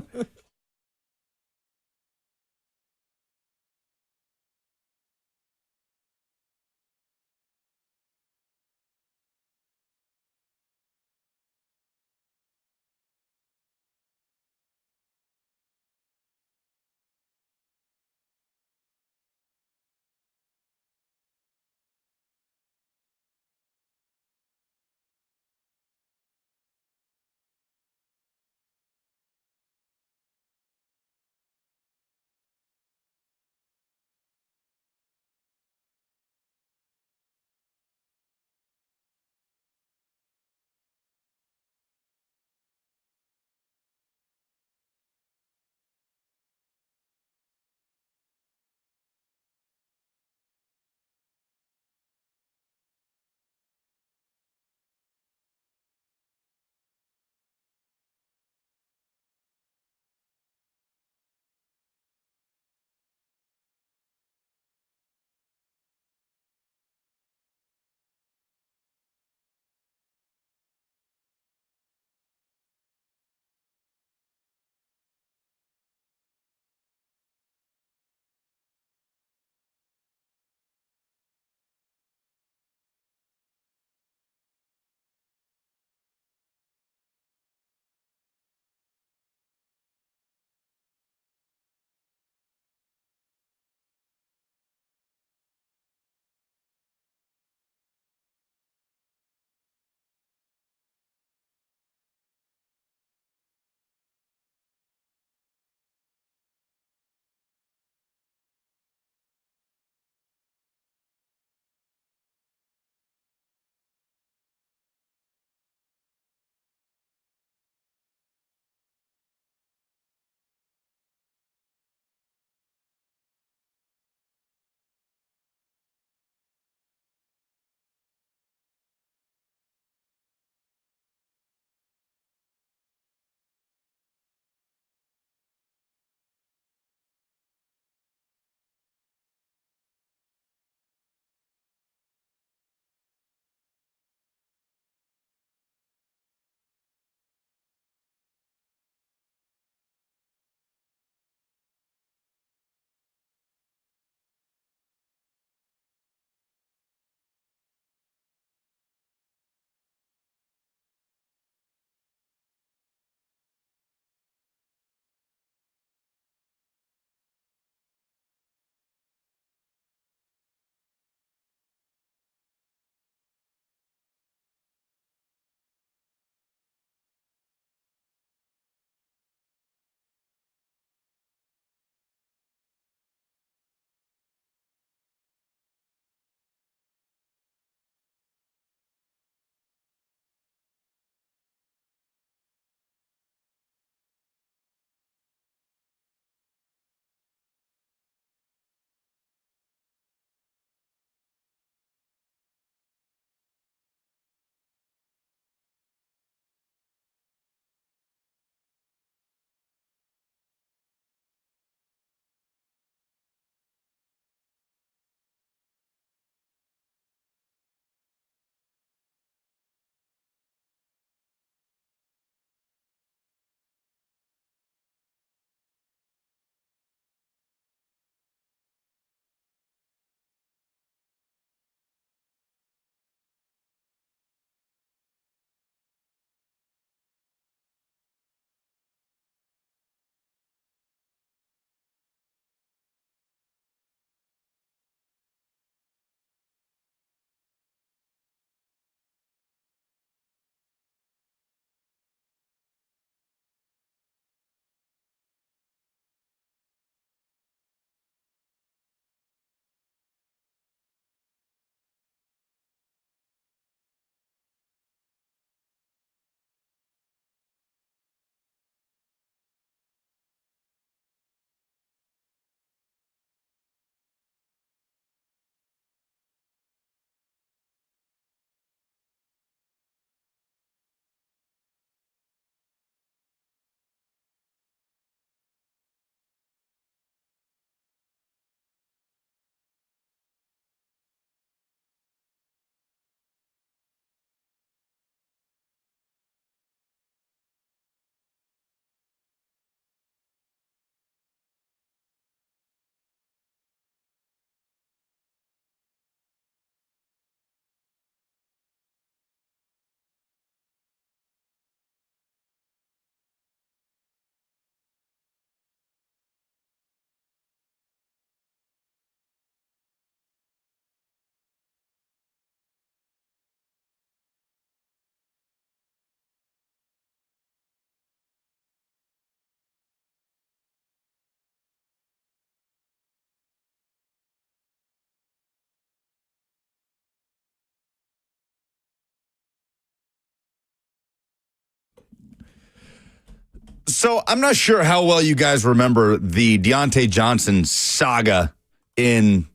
So I'm not sure how well you guys remember the Deontay Johnson saga in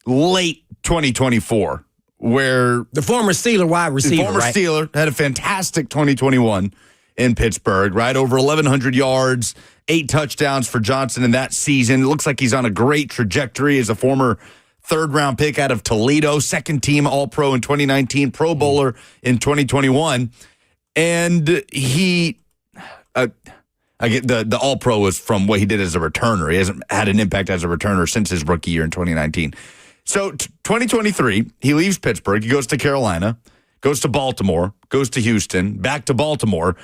late 2024, where The former Steeler wide receiver, the former right? Steeler had a fantastic 2021 in Pittsburgh, right? Over 1,100 yards, 8 touchdowns for Johnson in that season. It looks like he's on a great trajectory as a former third-round pick out of Toledo, second team All-Pro in 2019, Pro Bowler in 2021. And he... I get the All-Pro was from what he did as a returner. He hasn't had an impact as a returner since his rookie year in 2019. So 2023, he leaves Pittsburgh. He goes to Carolina, goes to Baltimore, goes to Houston, back to Baltimore.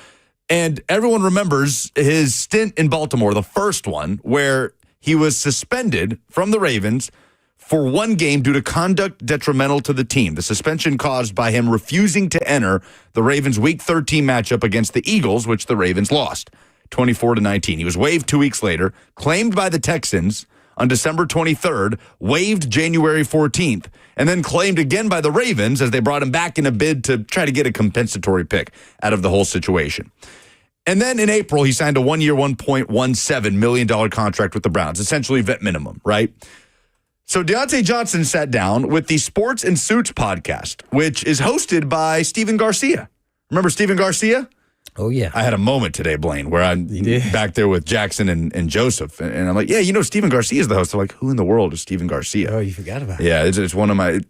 And everyone remembers his stint in Baltimore, the first one, where he was suspended from the Ravens for 1 game due to conduct detrimental to the team. The suspension caused by him refusing to enter the Ravens' Week 13 matchup against the Eagles, which the Ravens lost 24-19. He was waived 2 weeks later, claimed by the Texans on December 23rd, waived January 14th, and then claimed again by the Ravens as they brought him back in a bid to try to get a compensatory pick out of the whole situation. And then in April, he signed a 1-year, $1.17 million contract with the Browns, essentially vet minimum, right? So Deontay Johnson sat down with the Sports and Suits podcast, which is hosted by Steven Garcia. Remember Steven Garcia? Oh, yeah. I had a moment today, Blaine, where I'm back there with Jackson and Joseph. And I'm like, yeah, Steven Garcia is the host. They're like, who in the world is Steven Garcia? Oh, you forgot about it. Yeah, it's one of my...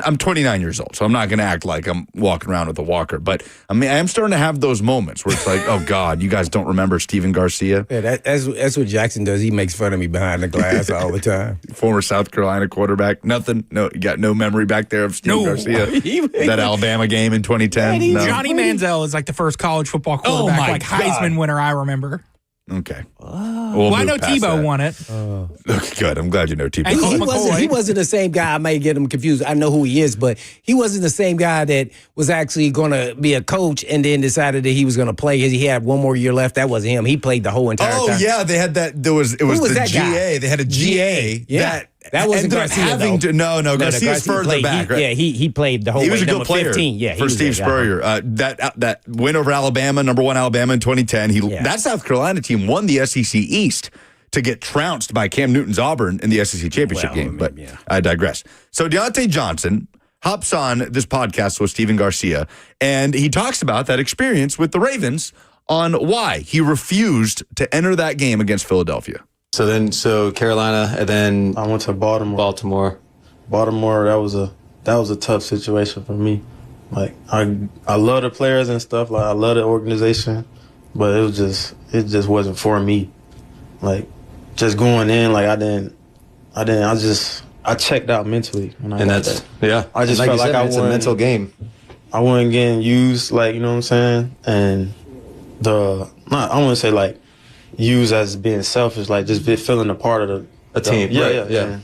I'm 29 years old, so I'm not going to act like I'm walking around with a walker. But I mean, I am starting to have those moments where it's like, oh God, you guys don't remember Steven Garcia? Yeah, that's what Jackson does. He makes fun of me behind the glass all the time. Former South Carolina quarterback. Nothing. No, you got no memory back there of Steven Garcia. That Alabama game in 2010. No. Johnny Manziel is like the first college football quarterback, like Heisman winner I remember. Okay. Well, I know Tebow won it. Okay, good. I'm glad you know Tebow. And He wasn't the same guy. I may get him confused. I know who he is, but he wasn't the same guy that was actually going to be a coach and then decided that he was going to play. He had 1 more year left. That wasn't him. He played the whole entire time. Oh, yeah. They had that. It was was the that GA. guy? They had a GA. Yeah. That wasn't ended up Garcia, having though. to. No, Garcia's further played, back, right? Yeah, he played the whole way. He was a good number player 15. Yeah, for Steve Spurrier. That win over Alabama, number 1 Alabama in 2010. That South Carolina team won the SEC East to get trounced by Cam Newton's Auburn in the SEC championship game. But I digress. So Deontay Johnson hops on this podcast with Steven Garcia, and he talks about that experience with the Ravens on why he refused to enter that game against Philadelphia. So Carolina, and then I went to Baltimore. Baltimore, that was a tough situation for me. Like I love the players and stuff. Like I love the organization, but it just wasn't for me. Like just going in, like I checked out mentally when I and got that's there. yeah. I just like felt like I it's a mental game. I wasn't getting used, like, you know what I'm saying? And I wouldn't say like used as being selfish, like just feeling a part of a team. Yeah.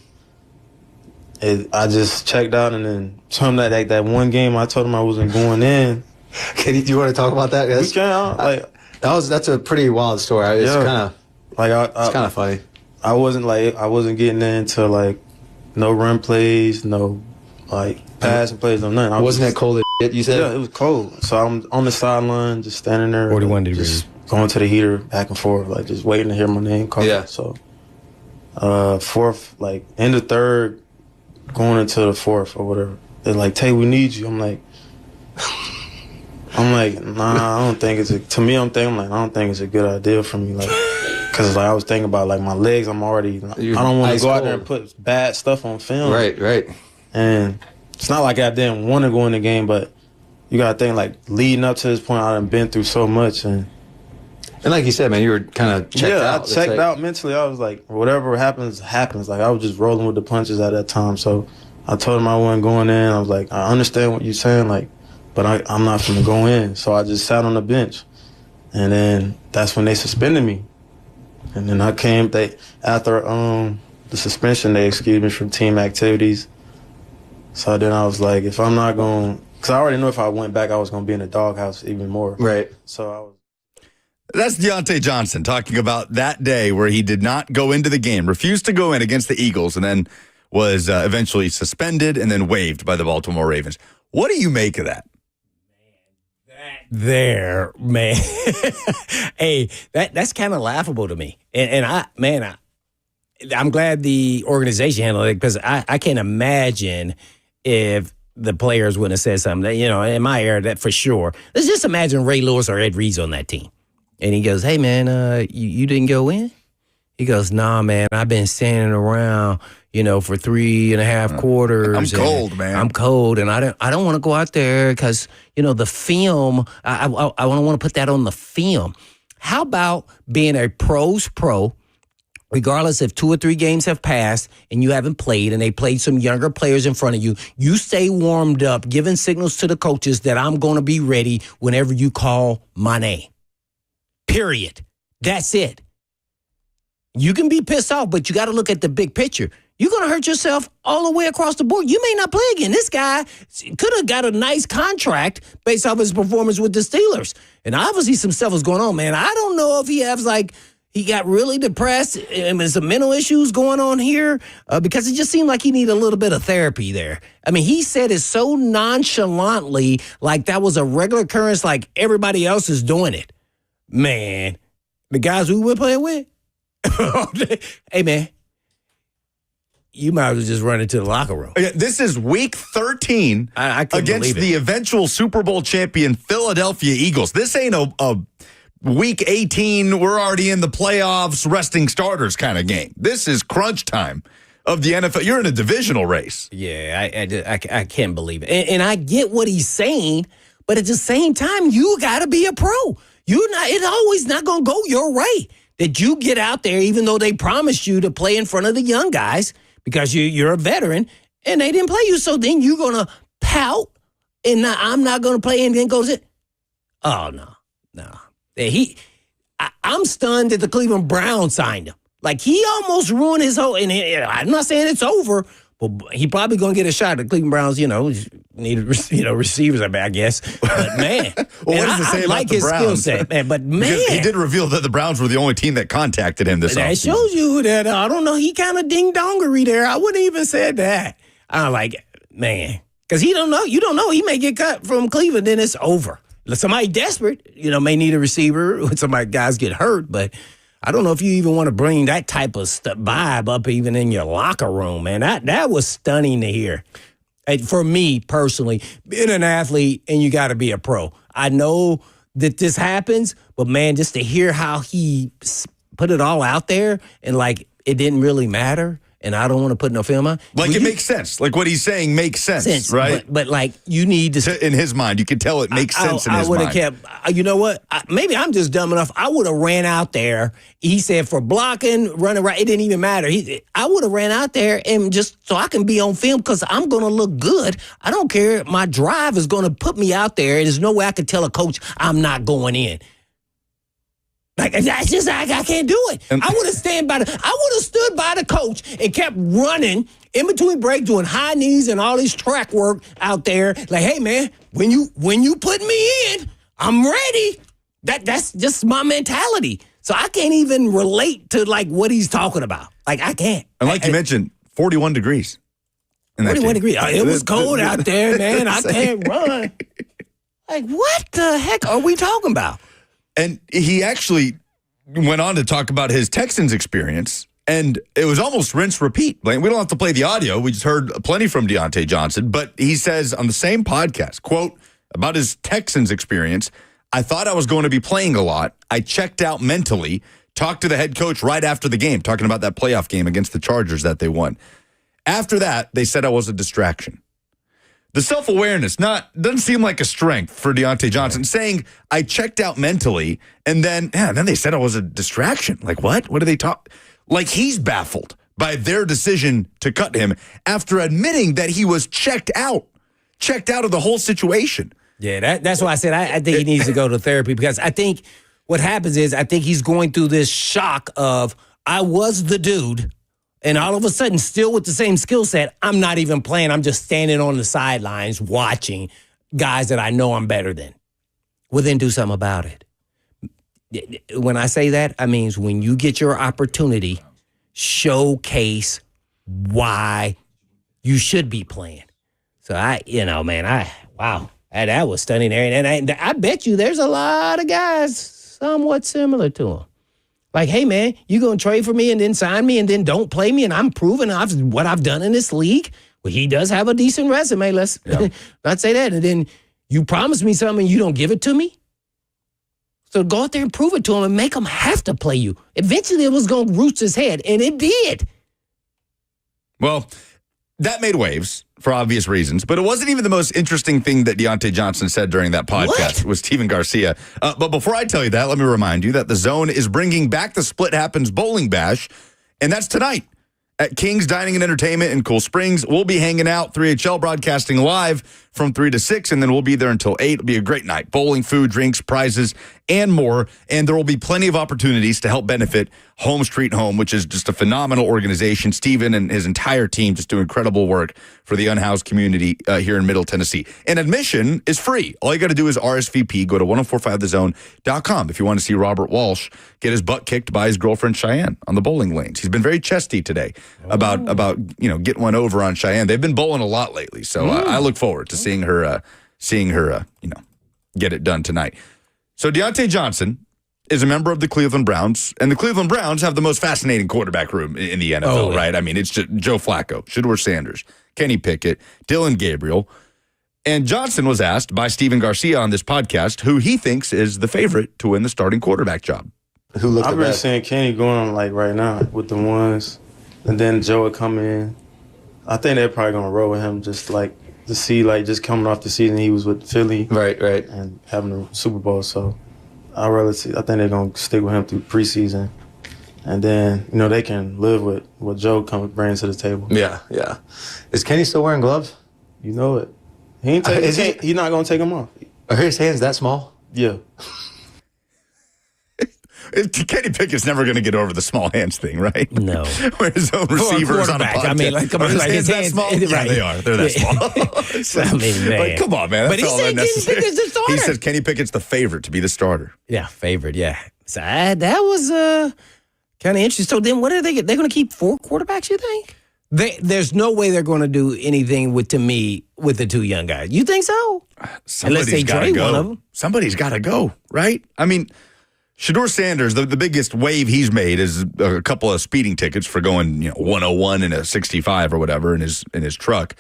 I just checked out, and then that one game I told him I wasn't going in. Do you want to talk about that? We can. That's a pretty wild story. It's kind of funny. I wasn't getting into like no run plays, no like passing plays, no nothing. Wasn't it cold as shit? You said? Yeah, it was cold. So I'm on the sideline, just standing there, 41 degrees, just going to the heater back and forth, like just waiting to hear my name called. Yeah. So fourth, like end of third, going into the fourth or whatever. They're like, "Tay, we need you." I'm like, nah, I don't think it's to me. I don't think it's a good idea for me, like, because like I was thinking about like my legs. I don't want to go out there and put bad stuff on film. Right. And it's not like I didn't want to go in the game, but you got to think like leading up to this point, I've been through so much, and like you said, man, you were kind of checked out. I checked out mentally. I was like, whatever happens. Like I was just rolling with the punches at that time. So I told him I wasn't going in. I was like, I understand what you're saying, like, but I'm not going to go in. So I just sat on the bench, and then that's when they suspended me. And then I came. After the suspension, they excused me from team activities. So then I was like, if I'm not going, because I already knew if I went back, I was going to be in the doghouse even more. Right. So I was. That's Deontay Johnson talking about that day where he did not go into the game, refused to go in against the Eagles, and then was eventually suspended and then waived by the Baltimore Ravens. What do you make of that? Man, there, man. Hey, that's kind of laughable to me. And I'm glad the organization handled it because I can't imagine if the players wouldn't have said something. You know, in my era, that for sure. Let's just imagine Ray Lewis or Ed Reed's on that team. And he goes, hey, man, you didn't go in? He goes, nah, man, I've been standing around, you know, for 3.5 quarters. I'm cold, man. I'm cold, and I don't want to go out there because, you know, the film, I don't want to put that on the film. How about being a pro's pro, regardless if 2 or 3 games have passed and you haven't played and they played some younger players in front of you, you stay warmed up, giving signals to the coaches that I'm going to be ready whenever you call my name. Period. That's it. You can be pissed off, but you got to look at the big picture. You're going to hurt yourself all the way across the board. You may not play again. This guy could have got a nice contract based off his performance with the Steelers. And obviously some stuff was going on, man. I don't know if he got really depressed and there's some mental issues going on here because it just seemed like he needed a little bit of therapy there. I mean, he said it so nonchalantly, like that was a regular occurrence, like everybody else is doing it. Man, the guys we were playing with, hey, man, you might as well just run into the locker room. This is week 13 I against the eventual Super Bowl champion Philadelphia Eagles. This ain't a week 18, we're already in the playoffs, resting starters kind of game. This is crunch time of the NFL. You're in a divisional race. Yeah, I can't believe it. And I get what he's saying, but at the same time, you got to be a pro. It's always not going to go your way. That you get out there, even though they promised you to play in front of the young guys because you're a veteran, and they didn't play you. So then you're going to pout, and I'm not going to play, and then goes it. Oh, no. I'm stunned that the Cleveland Browns signed him. Like, he almost ruined his whole, and I'm not saying it's over, but he probably going to get a shot. The Cleveland Browns, need receivers, I guess. But, man, well, what does it say about like the his Browns? skill set, man. But, man. Because he did reveal that the Browns were the only team that contacted him this offseason. That shows you that, I don't know, he kind of ding-dongery there. I wouldn't even said that. I'm like, man, because you don't know. He may get cut from Cleveland, then it's over. Somebody desperate, may need a receiver when guys get hurt, but I don't know if you even want to bring that type of vibe up even in your locker room, man. That was stunning to hear. For me personally, being an athlete and you got to be a pro. I know that this happens, but man, just to hear how he put it all out there and like it didn't really matter. And I don't want to put no film on. Like, it makes sense. Like, what he's saying makes sense, right? But like, you need to... In his mind, you can tell it makes sense in his mind. I would have kept... You know what? Maybe I'm just dumb enough. I would have ran out there. He said for blocking, running right, it didn't even matter. I would have ran out there and just so I can be on film because I'm going to look good. I don't care. My drive is going to put me out there. There's no way I could tell a coach I'm not going in. Like, that's just, I can't do it. I would have stood by the coach and kept running in between break, doing high knees and all this track work out there. Like, hey, man, when you put me in, I'm ready. That's just my mentality. So I can't even relate to, like, what he's talking about. Like, I can't. And like you mentioned, 41 degrees. 41 degrees. It was cold out there, man. I can't run. Like, what the heck are we talking about? And he actually went on to talk about his Texans experience, and it was almost rinse repeat. Like, we don't have to play the audio. We just heard plenty from Deontay Johnson, but he says on the same podcast, quote, about his Texans experience, I thought I was going to be playing a lot. I checked out mentally, talked to the head coach right after the game, talking about that playoff game against the Chargers that they won. After that, they said I was a distraction. The self-awareness doesn't seem like a strength for Deontay Johnson, saying, I checked out mentally, and then they said I was a distraction. Like, what? What do they talk? Like, he's baffled by their decision to cut him after admitting that he was checked out of the whole situation. Yeah, that's why I said I think he needs to go to therapy, because I think what happens is I think he's going through this shock of, I was the dude, and all of a sudden, still with the same skill set, I'm not even playing. I'm just standing on the sidelines watching guys that I know I'm better than. Well, then do something about it. When I say that, I mean when you get your opportunity, showcase why you should be playing. So wow. That was stunning, Aaron. And I bet you there's a lot of guys somewhat similar to him. Like, hey, man, you going to trade for me and then sign me and then don't play me and I'm proving what I've done in this league? Well, he does have a decent resume. Let's not say that. And then you promise me something and you don't give it to me? So go out there and prove it to him and make him have to play you. Eventually, it was going to roost his head, and it did. Well, that made waves for obvious reasons, but it wasn't even the most interesting thing that Deontay Johnson said during that podcast with Steven Garcia. But before I tell you that, let me remind you that the Zone is bringing back the Split Happens Bowling Bash, and that's tonight at King's Dining and Entertainment in Cool Springs. We'll be hanging out, 3HL broadcasting live from 3 to 6, and then we'll be there until 8. It'll be a great night. Bowling, food, drinks, prizes, and more. And there will be plenty of opportunities to help benefit Home Street Home, which is just a phenomenal organization. Steven and his entire team just do incredible work for the unhoused community here in Middle Tennessee. And admission is free. All you got to do is RSVP. Go to 1045thezone.com if you want to see Robert Walsh get his butt kicked by his girlfriend Cheyenne on the bowling lanes. He's been very chesty today about getting one over on Cheyenne. They've been bowling a lot lately, so I look forward to seeing her get it done tonight. So Deontay Johnson is a member of the Cleveland Browns, and the Cleveland Browns have the most fascinating quarterback room in the NFL, right? I mean, it's just Joe Flacco, Shedeur Sanders, Kenny Pickett, Dylan Gabriel. And Johnson was asked by Steven Garcia on this podcast who he thinks is the favorite to win the starting quarterback job. Who looked I've been seeing Kenny going like right now with the ones, and then Joe would come in. I think they're probably going to roll with him just like to see, like, just coming off the season he was with Philly. Right. And having the Super Bowl. So I think they're going to stick with him through preseason. And then, they can live with what Joe brings to the table. Yeah. Is Kenny still wearing gloves? You know it. He's not going to take them off. Are his hands that small? Yeah. Kenny Pickett's never going to get over the small hands thing, right? No. Where his own receivers on a podcast. I mean, like, come on, his hands that small? Right. Yeah, they are. They're that small. So, I mean, man. Like, come on, man. That's all unnecessary. Kenny Pickett's the starter. He said Kenny Pickett's the favorite to be the starter. Yeah, favorite, yeah. So that was kind of interesting. So then what are they? They're going to keep 4 quarterbacks, you think? There's no way they're going to do anything with the 2 young guys. You think so? Somebody's got to go. One of them. Somebody's got to go, right? I mean, Shedeur Sanders, the biggest wave he's made is a couple of speeding tickets for going 101 and a 65 or whatever in his truck.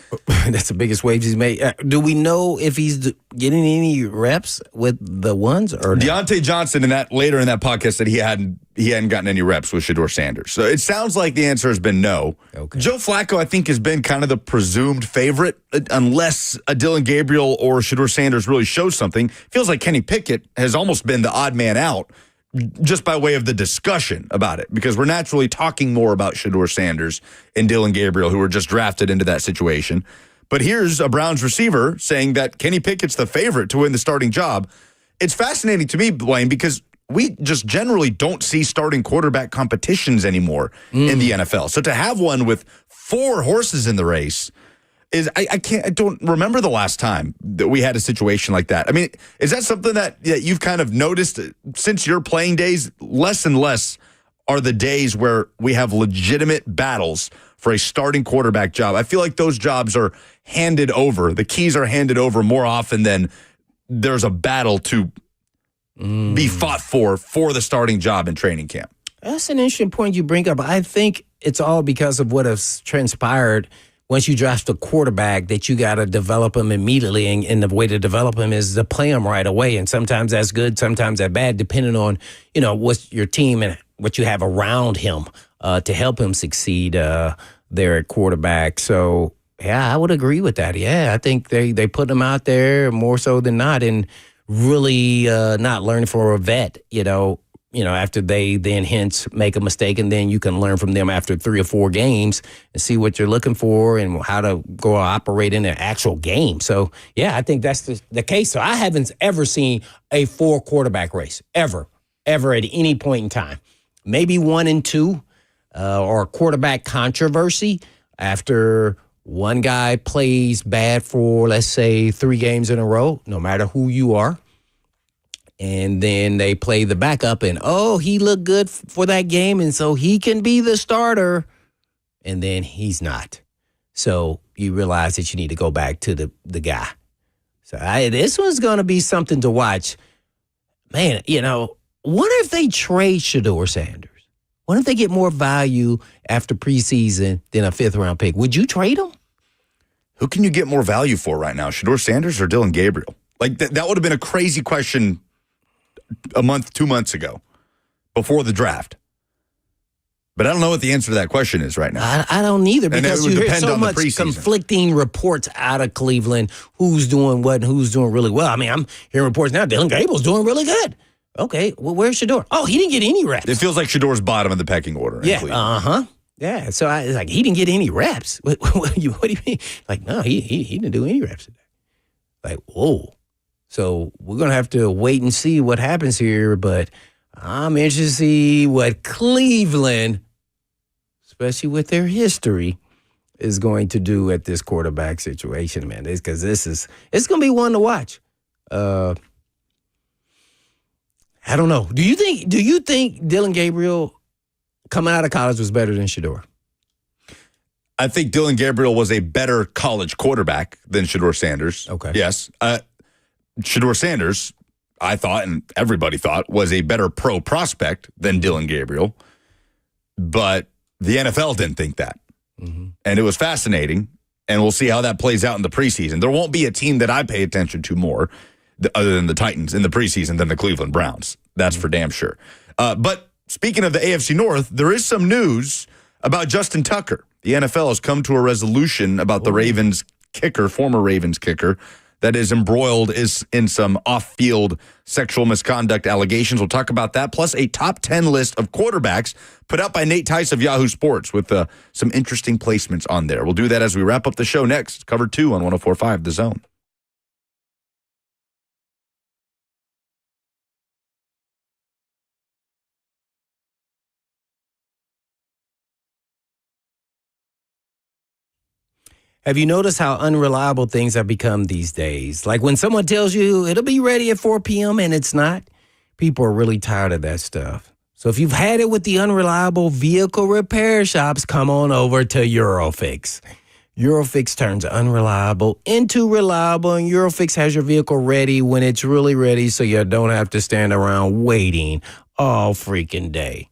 That's the biggest waves he's made. Do we know if he's getting any reps with the ones or not? Deontay Johnson later in that podcast said he hadn't gotten any reps with Shedeur Sanders. So it sounds like the answer has been no. Okay. Joe Flacco, I think, has been kind of the presumed favorite unless a Dylan Gabriel or Shedeur Sanders really shows something. Feels like Kenny Pickett has almost been the odd man out just by way of the discussion about it, because we're naturally talking more about Shedeur Sanders and Dylan Gabriel, who were just drafted into that situation. But here's a Browns receiver saying that Kenny Pickett's the favorite to win the starting job. It's fascinating to me, Blaine, because we just generally don't see starting quarterback competitions anymore in the NFL. So to have one with 4 horses in the race is I don't remember the last time that we had a situation like that. I mean, is that something that you've kind of noticed since your playing days? Less and less are the days where we have legitimate battles for a starting quarterback job. I feel like those jobs are handed over. The keys are handed over more often than there's a battle to be fought for the starting job in training camp. That's an interesting point you bring up. I think it's all because of what has transpired. Once you draft a quarterback, that you got to develop him immediately, and the way to develop him is to play him right away. And sometimes that's good, sometimes that's bad, depending on what's your team and what you have around him to help him succeed there at quarterback. So yeah, I would agree with that. Yeah, I think they put him out there more so than not, and really not learning for a vet. After they then hence make a mistake, and then you can learn from them after 3 or 4 games and see what you're looking for and how to go operate in an actual game. So, yeah, I think that's the case. So I haven't ever seen a 4 quarterback race, ever at any point in time. Maybe 1 and 2 or a quarterback controversy after one guy plays bad for, let's say, 3 games in a row, no matter who you are. And then they play the backup and, he looked good for that game, and so he can be the starter. And then he's not. So you realize that you need to go back to the guy. So this one's going to be something to watch. Man, wonder if they trade Shedeur Sanders. What if they get more value after preseason than a 5th-round pick? Would you trade him? Who can you get more value for right now, Shedeur Sanders or Dylan Gabriel? Like, that would have been a crazy question a month, 2 months ago, before the draft. But I don't know what the answer to that question is right now. I don't either, because you hear so much conflicting reports out of Cleveland, who's doing what and who's doing really well. I mean, I'm hearing reports now, Dylan Gabriel's doing really good. Okay, well, where's Shedeur? Oh, he didn't get any reps. It feels like Shedeur's bottom of the pecking order. Yeah, Yeah, so it's like, he didn't get any reps. What do you mean? Like, no, he didn't do any reps today. Like, whoa. So we're going to have to wait and see what happens here, but I'm interested to see what Cleveland, especially with their history, is going to do at this quarterback situation, man. Because it's going to be one to watch. I don't know. Do you think Dylan Gabriel coming out of college was better than Shedeur? I think Dylan Gabriel was a better college quarterback than Shedeur Sanders. Okay. Yes. Shedeur Sanders, I thought, and everybody thought, was a better pro prospect than Dylan Gabriel. But the NFL didn't think that. Mm-hmm. And it was fascinating, and we'll see how that plays out in the preseason. There won't be a team that I pay attention to more, other than the Titans, in the preseason than the Cleveland Browns. That's for damn sure. But speaking of the AFC North, there is some news about Justin Tucker. The NFL has come to a resolution about the Ravens kicker, former Ravens kicker, that is embroiled in some off-field sexual misconduct allegations. We'll talk about that, plus a top 10 list of quarterbacks put out by Nate Tice of Yahoo Sports with some interesting placements on there. We'll do that as we wrap up the show next. Cover 2 on 104.5 The Zone. Have you noticed how unreliable things have become these days? Like when someone tells you it'll be ready at 4 p.m. and it's not, people are really tired of that stuff. So if you've had it with the unreliable vehicle repair shops, come on over to Eurofix. Eurofix turns unreliable into reliable, and Eurofix has your vehicle ready when it's really ready, so you don't have to stand around waiting all freaking day.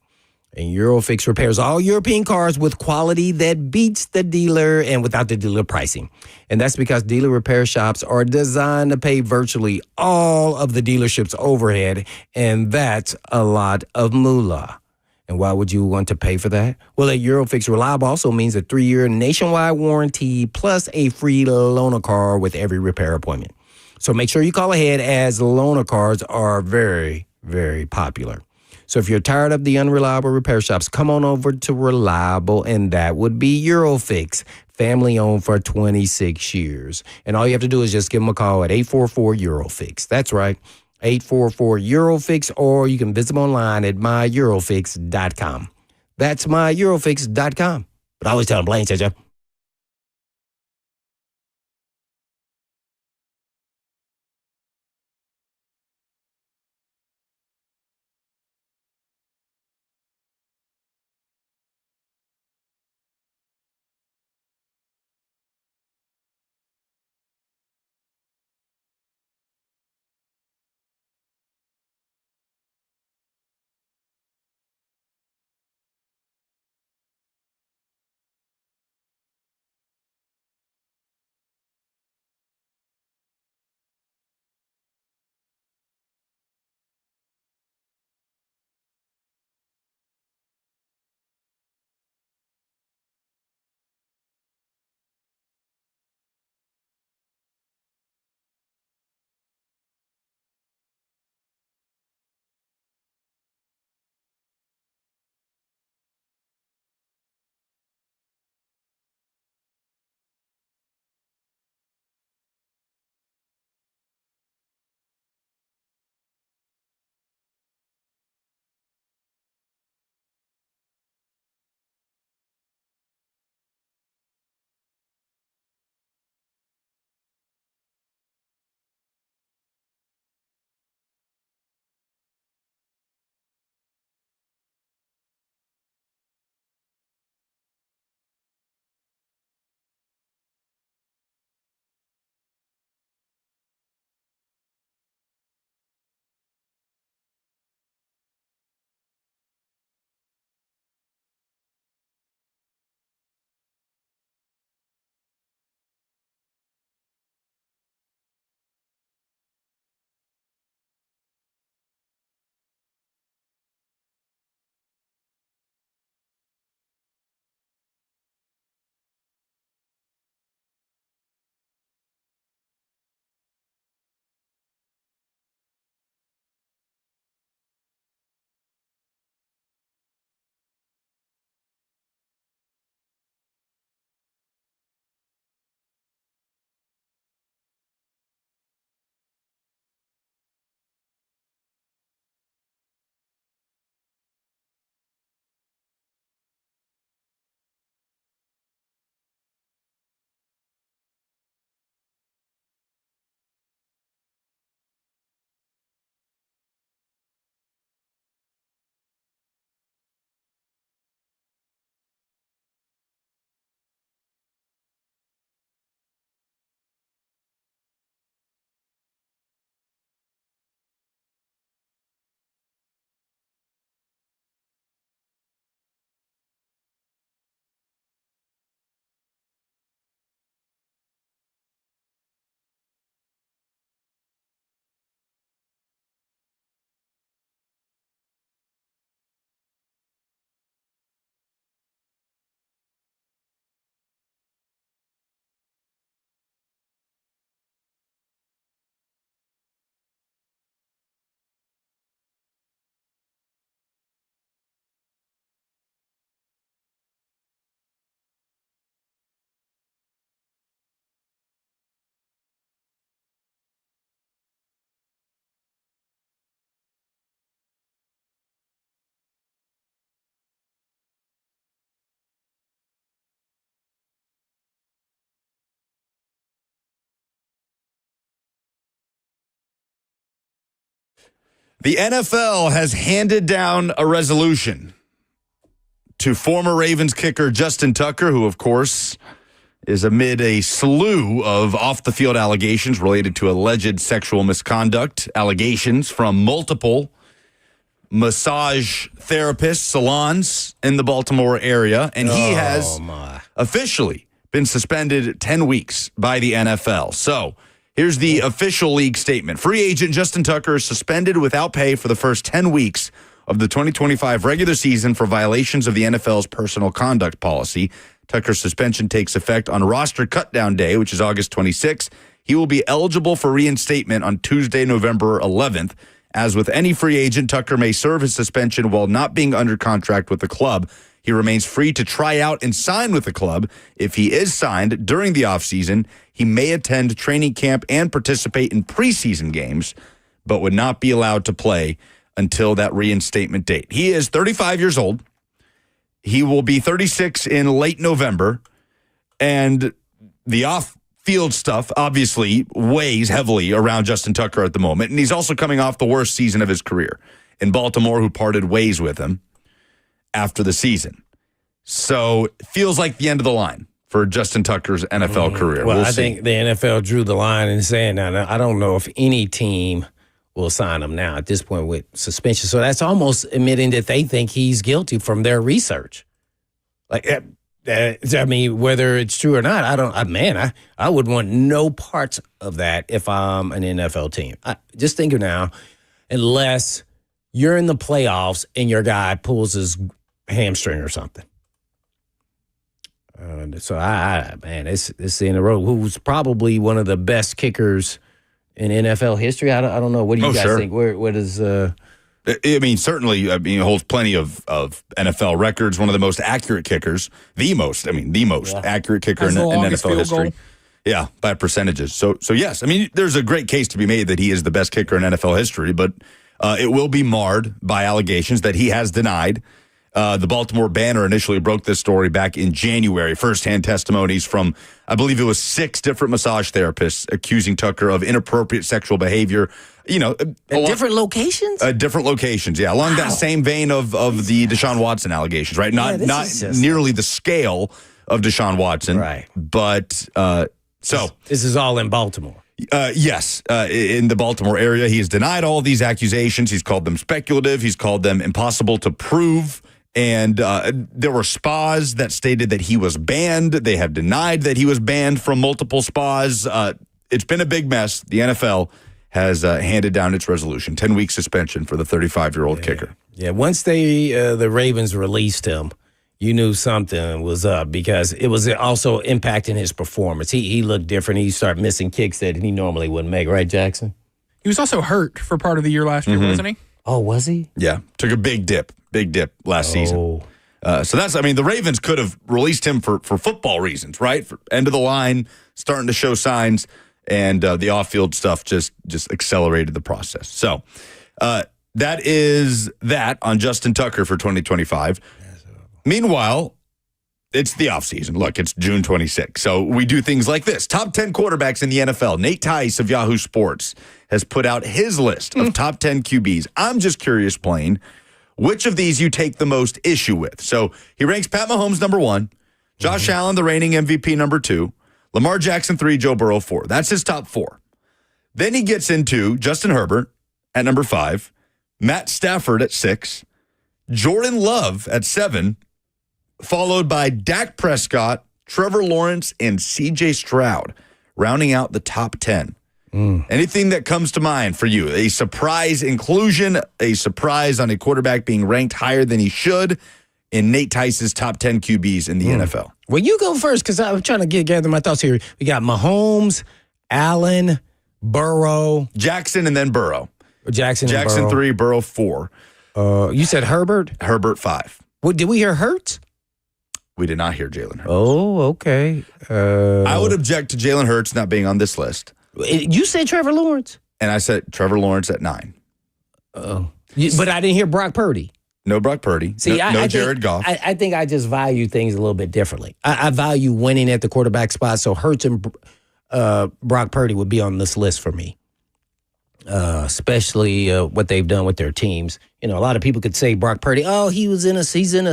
And Eurofix repairs all European cars with quality that beats the dealer and without the dealer pricing. And that's because dealer repair shops are designed to pay virtually all of the dealership's overhead, and that's a lot of moolah. And why would you want to pay for that? Well, at Eurofix, reliable also means a 3-year nationwide warranty plus a free loaner car with every repair appointment. So make sure you call ahead, as loaner cars are very, very popular. So if you're tired of the unreliable repair shops, come on over to Reliable, and that would be Eurofix, family-owned for 26 years. And all you have to do is just give them a call at 844-EUROFIX. That's right, 844-EUROFIX, or you can visit them online at myeurofix.com. That's myeurofix.com. But I always tell them, Blaine says, yeah. The NFL has handed down a resolution to former Ravens kicker Justin Tucker, who, of course, is amid a slew of off-the-field allegations related to alleged sexual misconduct, allegations from multiple massage therapists, salons in the Baltimore area, and he has officially been suspended 10 weeks by the NFL. So here's the official league statement. Free agent Justin Tucker is suspended without pay for the first 10 weeks of the 2025 regular season for violations of the NFL's personal conduct policy. Tucker's suspension takes effect on roster cutdown day, which is August 26th. He will be eligible for reinstatement on Tuesday, November 11th. As with any free agent, Tucker may serve his suspension while not being under contract with the club. He remains free to try out and sign with the club. If he is signed during the offseason, he may attend training camp and participate in preseason games, but would not be allowed to play until that reinstatement date. He is 35 years old. He will be 36 in late November, and the off-field stuff obviously weighs heavily around Justin Tucker at the moment, and he's also coming off the worst season of his career in Baltimore, who parted ways with him after the season. So it feels like the end of the line for Justin Tucker's NFL career. Well, I think the NFL drew the line in saying that. I don't know if any team will sign him now at this point with suspension. So that's almost admitting that they think he's guilty from their research. Like, I mean, whether it's true or not, I would want no parts of that if I'm an NFL team. Just think of now, unless you're in the playoffs and your guy pulls his hamstring or something. It's the end of the road. Who's probably one of the best kickers in NFL history? I don't know. What do you guys think? What is? I mean, certainly. He holds plenty of NFL records. One of the most accurate kickers, the most accurate kicker in NFL history. Yeah, by percentages. So yes. I mean, there's a great case to be made that he is the best kicker in NFL history, but it will be marred by allegations that he has denied. The Baltimore Banner initially broke this story back in January. Firsthand testimonies from, I believe it was 6 different massage therapists accusing Tucker of inappropriate sexual behavior. At different locations? Different locations, yeah. Along that same vein of the Deshaun Watson allegations, right? Not nearly the scale of Deshaun Watson. Right. But, This is all in Baltimore. Yes, in the Baltimore area. He has denied all of these accusations. He's called them speculative. He's called them impossible to prove. And there were spas that stated that he was banned. They have denied that he was banned from multiple spas. It's been a big mess. The NFL has handed down its resolution, 10-week suspension for the 35-year-old kicker. Yeah, once the Ravens released him, you knew something was up because it was also impacting his performance. He looked different. He started missing kicks that he normally wouldn't make, right, Jackson? He was also hurt for part of the year last year, wasn't he? Oh, was he? Yeah, took a big dip last season. So the Ravens could have released him for football reasons, right? For end of the line, starting to show signs, and the off-field stuff just accelerated the process. So that is that on Justin Tucker for 2025. Meanwhile, it's the offseason. Look, it's June 26th. So we do things like this. Top 10 quarterbacks in the NFL. Nate Tice of Yahoo Sports has put out his list of top 10 QBs. I'm just curious, Blaine, which of these you take the most issue with. So he ranks Pat Mahomes number 1, Josh Allen, the reigning MVP, number 2, Lamar Jackson 3, Joe Burrow 4. That's his top 4. Then he gets into Justin Herbert at number 5, Matt Stafford at 6, Jordan Love at 7, followed by Dak Prescott, Trevor Lawrence, and C.J. Stroud, rounding out the top 10. Anything that comes to mind for you? A surprise inclusion, a surprise on a quarterback being ranked higher than he should in Nate Tice's top 10 QBs in the NFL? Well, you go first because I'm trying to gather my thoughts here. We got Mahomes, Allen, Burrow. Jackson and then Burrow. Jackson 3, Burrow 4. You said Herbert? Herbert 5. What, did we hear Hurts? We did not hear Jalen Hurts. Oh, okay. I would object to Jalen Hurts not being on this list. You said Trevor Lawrence? And I said Trevor Lawrence at 9. Oh. But I didn't hear Brock Purdy. No Brock Purdy. See, no Jared Goff. I think I just value things a little bit differently. I value winning at the quarterback spot, so Hurts and Brock Purdy would be on this list for me. especially what they've done with their teams. You know, a lot of people could say Brock Purdy, he's in a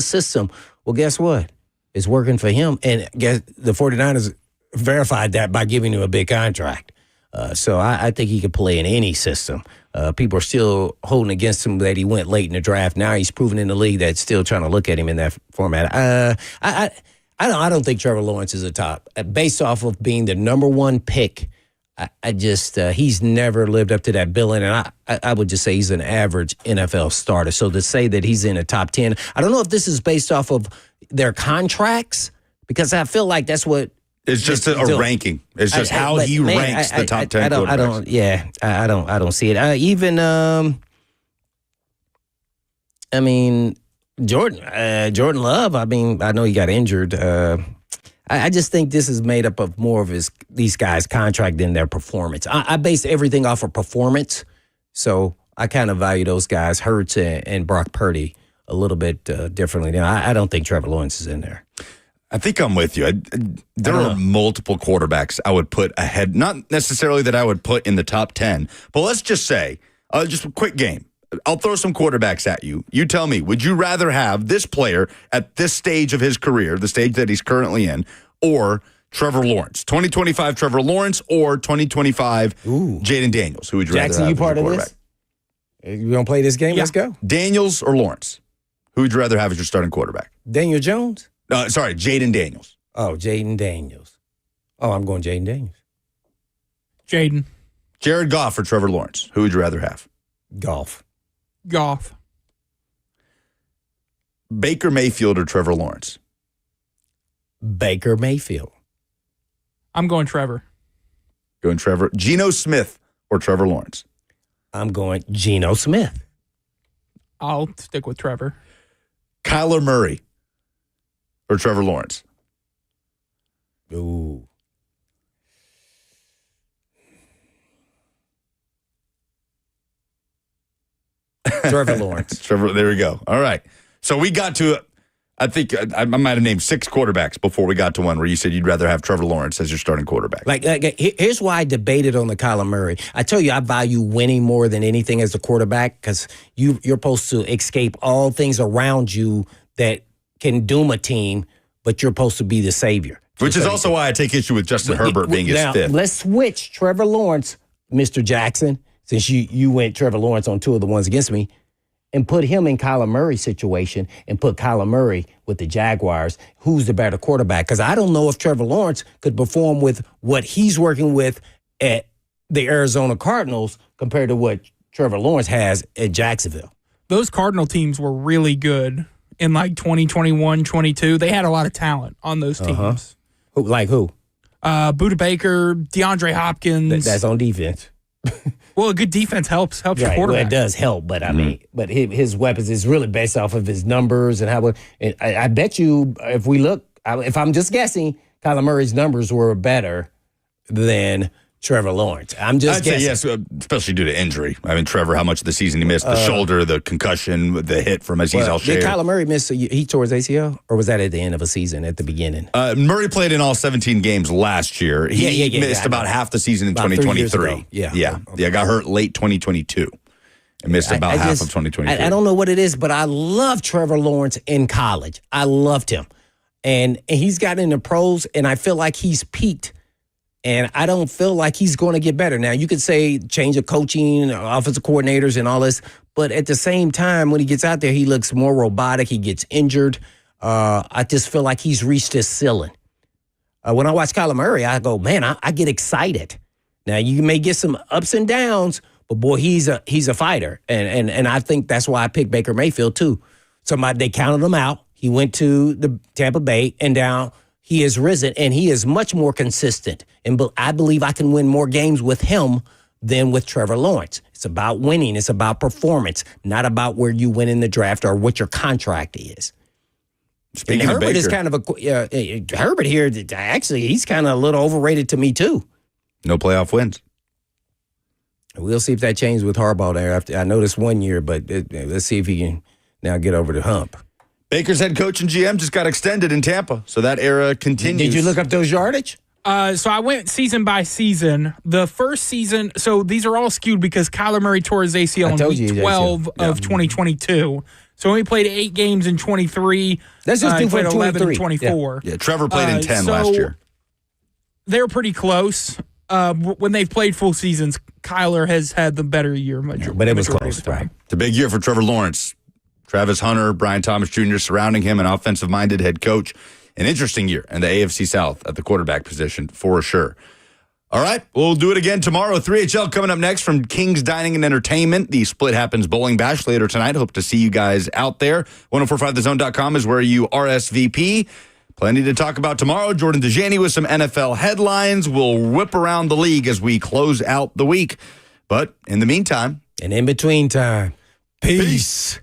system. Well, guess what? It's working for him. And guess the 49ers verified that by giving him a big contract. So I think he could play in any system. People are still holding against him that he went late in the draft. Now he's proven in the league that's still trying to look at him in that format. I don't think Trevor Lawrence is a top. Based off of being the number one pick, he's never lived up to that billing, and I would just say he's an average NFL starter. So to say that he's in a top 10, I don't know if this is based off of their contracts, because I feel like that's what it's just a ranking. It's just how he ranks the top 10 quarterbacks. I don't see it. Jordan Love, I know he got injured. I just think this is made up of more of these guys' contract than their performance. I base everything off of performance, so I kind of value those guys, Hurts and Brock Purdy, a little bit differently. Now, I don't think Trevor Lawrence is in there. I think I'm with you. There are multiple quarterbacks I would put ahead, not necessarily that I would put in the top 10, but let's just say, just a quick game. I'll throw some quarterbacks at you. You tell me, would you rather have this player at this stage of his career, the stage that he's currently in, or Trevor Lawrence? 2025 Trevor Lawrence or 2025 Jaden Daniels? Who would you Jackson, rather have? you part of this? You going to play this game? Yeah. Let's go. Daniels or Lawrence? Who would you rather have as your starting quarterback? Daniel Jones? Jaden Daniels. Oh, Jaden Daniels. Oh, I'm going Jaden Daniels. Jaden. Jared Goff or Trevor Lawrence? Who would you rather have? Goff. Baker Mayfield or Trevor Lawrence? Baker Mayfield. I'm going Trevor. Going Trevor. Geno Smith or Trevor Lawrence? I'm going Geno Smith. I'll stick with Trevor. Kyler Murray or Trevor Lawrence? Ooh. Trevor Lawrence. Trevor, there we go. All right. So we got to, I think I might have named 6 quarterbacks before we got to one where you said you'd rather have Trevor Lawrence as your starting quarterback. Here's why I debated on the Kyler Murray. I tell you, I value winning more than anything as a quarterback, because you're supposed to escape all things around you that can doom a team, but you're supposed to be the savior. Which is also why I take issue with Justin Herbert being his fifth. Let's switch Trevor Lawrence, Mr. Jackson, since you went Trevor Lawrence on 2 of the ones against me, and put him in Kyler Murray's situation and put Kyler Murray with the Jaguars. Who's the better quarterback? Because I don't know if Trevor Lawrence could perform with what he's working with at the Arizona Cardinals compared to what Trevor Lawrence has at Jacksonville. Those Cardinal teams were really good in like 2021, 22. They had a lot of talent on those teams. Who? Budda Baker, DeAndre Hopkins. That's on defense. Well, a good defense helps your quarterback. Well, it does help, but I mean, but his weapons is really based off of his numbers and how. And I bet you, if we look, if I'm just guessing, Kyler Murray's numbers were better than Trevor Lawrence. I'm just guessing. I'd say yes, especially due to injury. I mean, Trevor, how much of the season he missed? The shoulder, the concussion, the hit from Azeez Al-Shaair. Did Kyler Murray miss? He tore his ACL, or was that at the end of a season, at the beginning? Murray played in all 17 games last year. He missed about half the season in 2023. Yeah. Got hurt late 2022 and missed about half of 2023. I don't know what it is, but I love Trevor Lawrence in college. I loved him. And he's gotten in the pros, and I feel like he's peaked. And I don't feel like he's going to get better. Now, you could say change of coaching, offensive coordinators and all this, but at the same time, when he gets out there, he looks more robotic. He gets injured. I just feel like he's reached his ceiling. When I watch Kyler Murray, I go, man, I get excited. Now, you may get some ups and downs, but boy, he's a fighter. And I think that's why I picked Baker Mayfield, too. They counted him out. He went to the Tampa Bay, and now he has risen, and he is much more consistent. And I believe I can win more games with him than with Trevor Lawrence. It's about winning. It's about performance, not about where you win in the draft or what your contract is. Speaking of Herbert Baker, is kind of Herbert here. Actually, he's kind of a little overrated to me too. No playoff wins. We'll see if that changes with Harbaugh there. I know this 1 year, but let's see if he can now get over the hump. Baker's head coach and GM just got extended in Tampa, so that era continues. Did you look up those yardage? So I went season by season. The first season, so these are all skewed because Kyler Murray tore his ACL in week 12 of 2022. So he played 8 games in 23. That's just he played 11 in 23. 24. Yeah, Trevor played in 10 last year. They're pretty close. When they've played full seasons, Kyler has had the better year. But it was close, right? It's a big year for Trevor Lawrence. Travis Hunter, Brian Thomas Jr. surrounding him, an offensive-minded head coach. An interesting year in the AFC South at the quarterback position, for sure. All right, we'll do it again tomorrow. 3HL coming up next from King's Dining and Entertainment. The Split Happens Bowling Bash later tonight. Hope to see you guys out there. 1045thezone.com is where you RSVP. Plenty to talk about tomorrow. Jordan DeJani with some NFL headlines. We'll whip around the league as we close out the week. But in the meantime. And in between time, peace.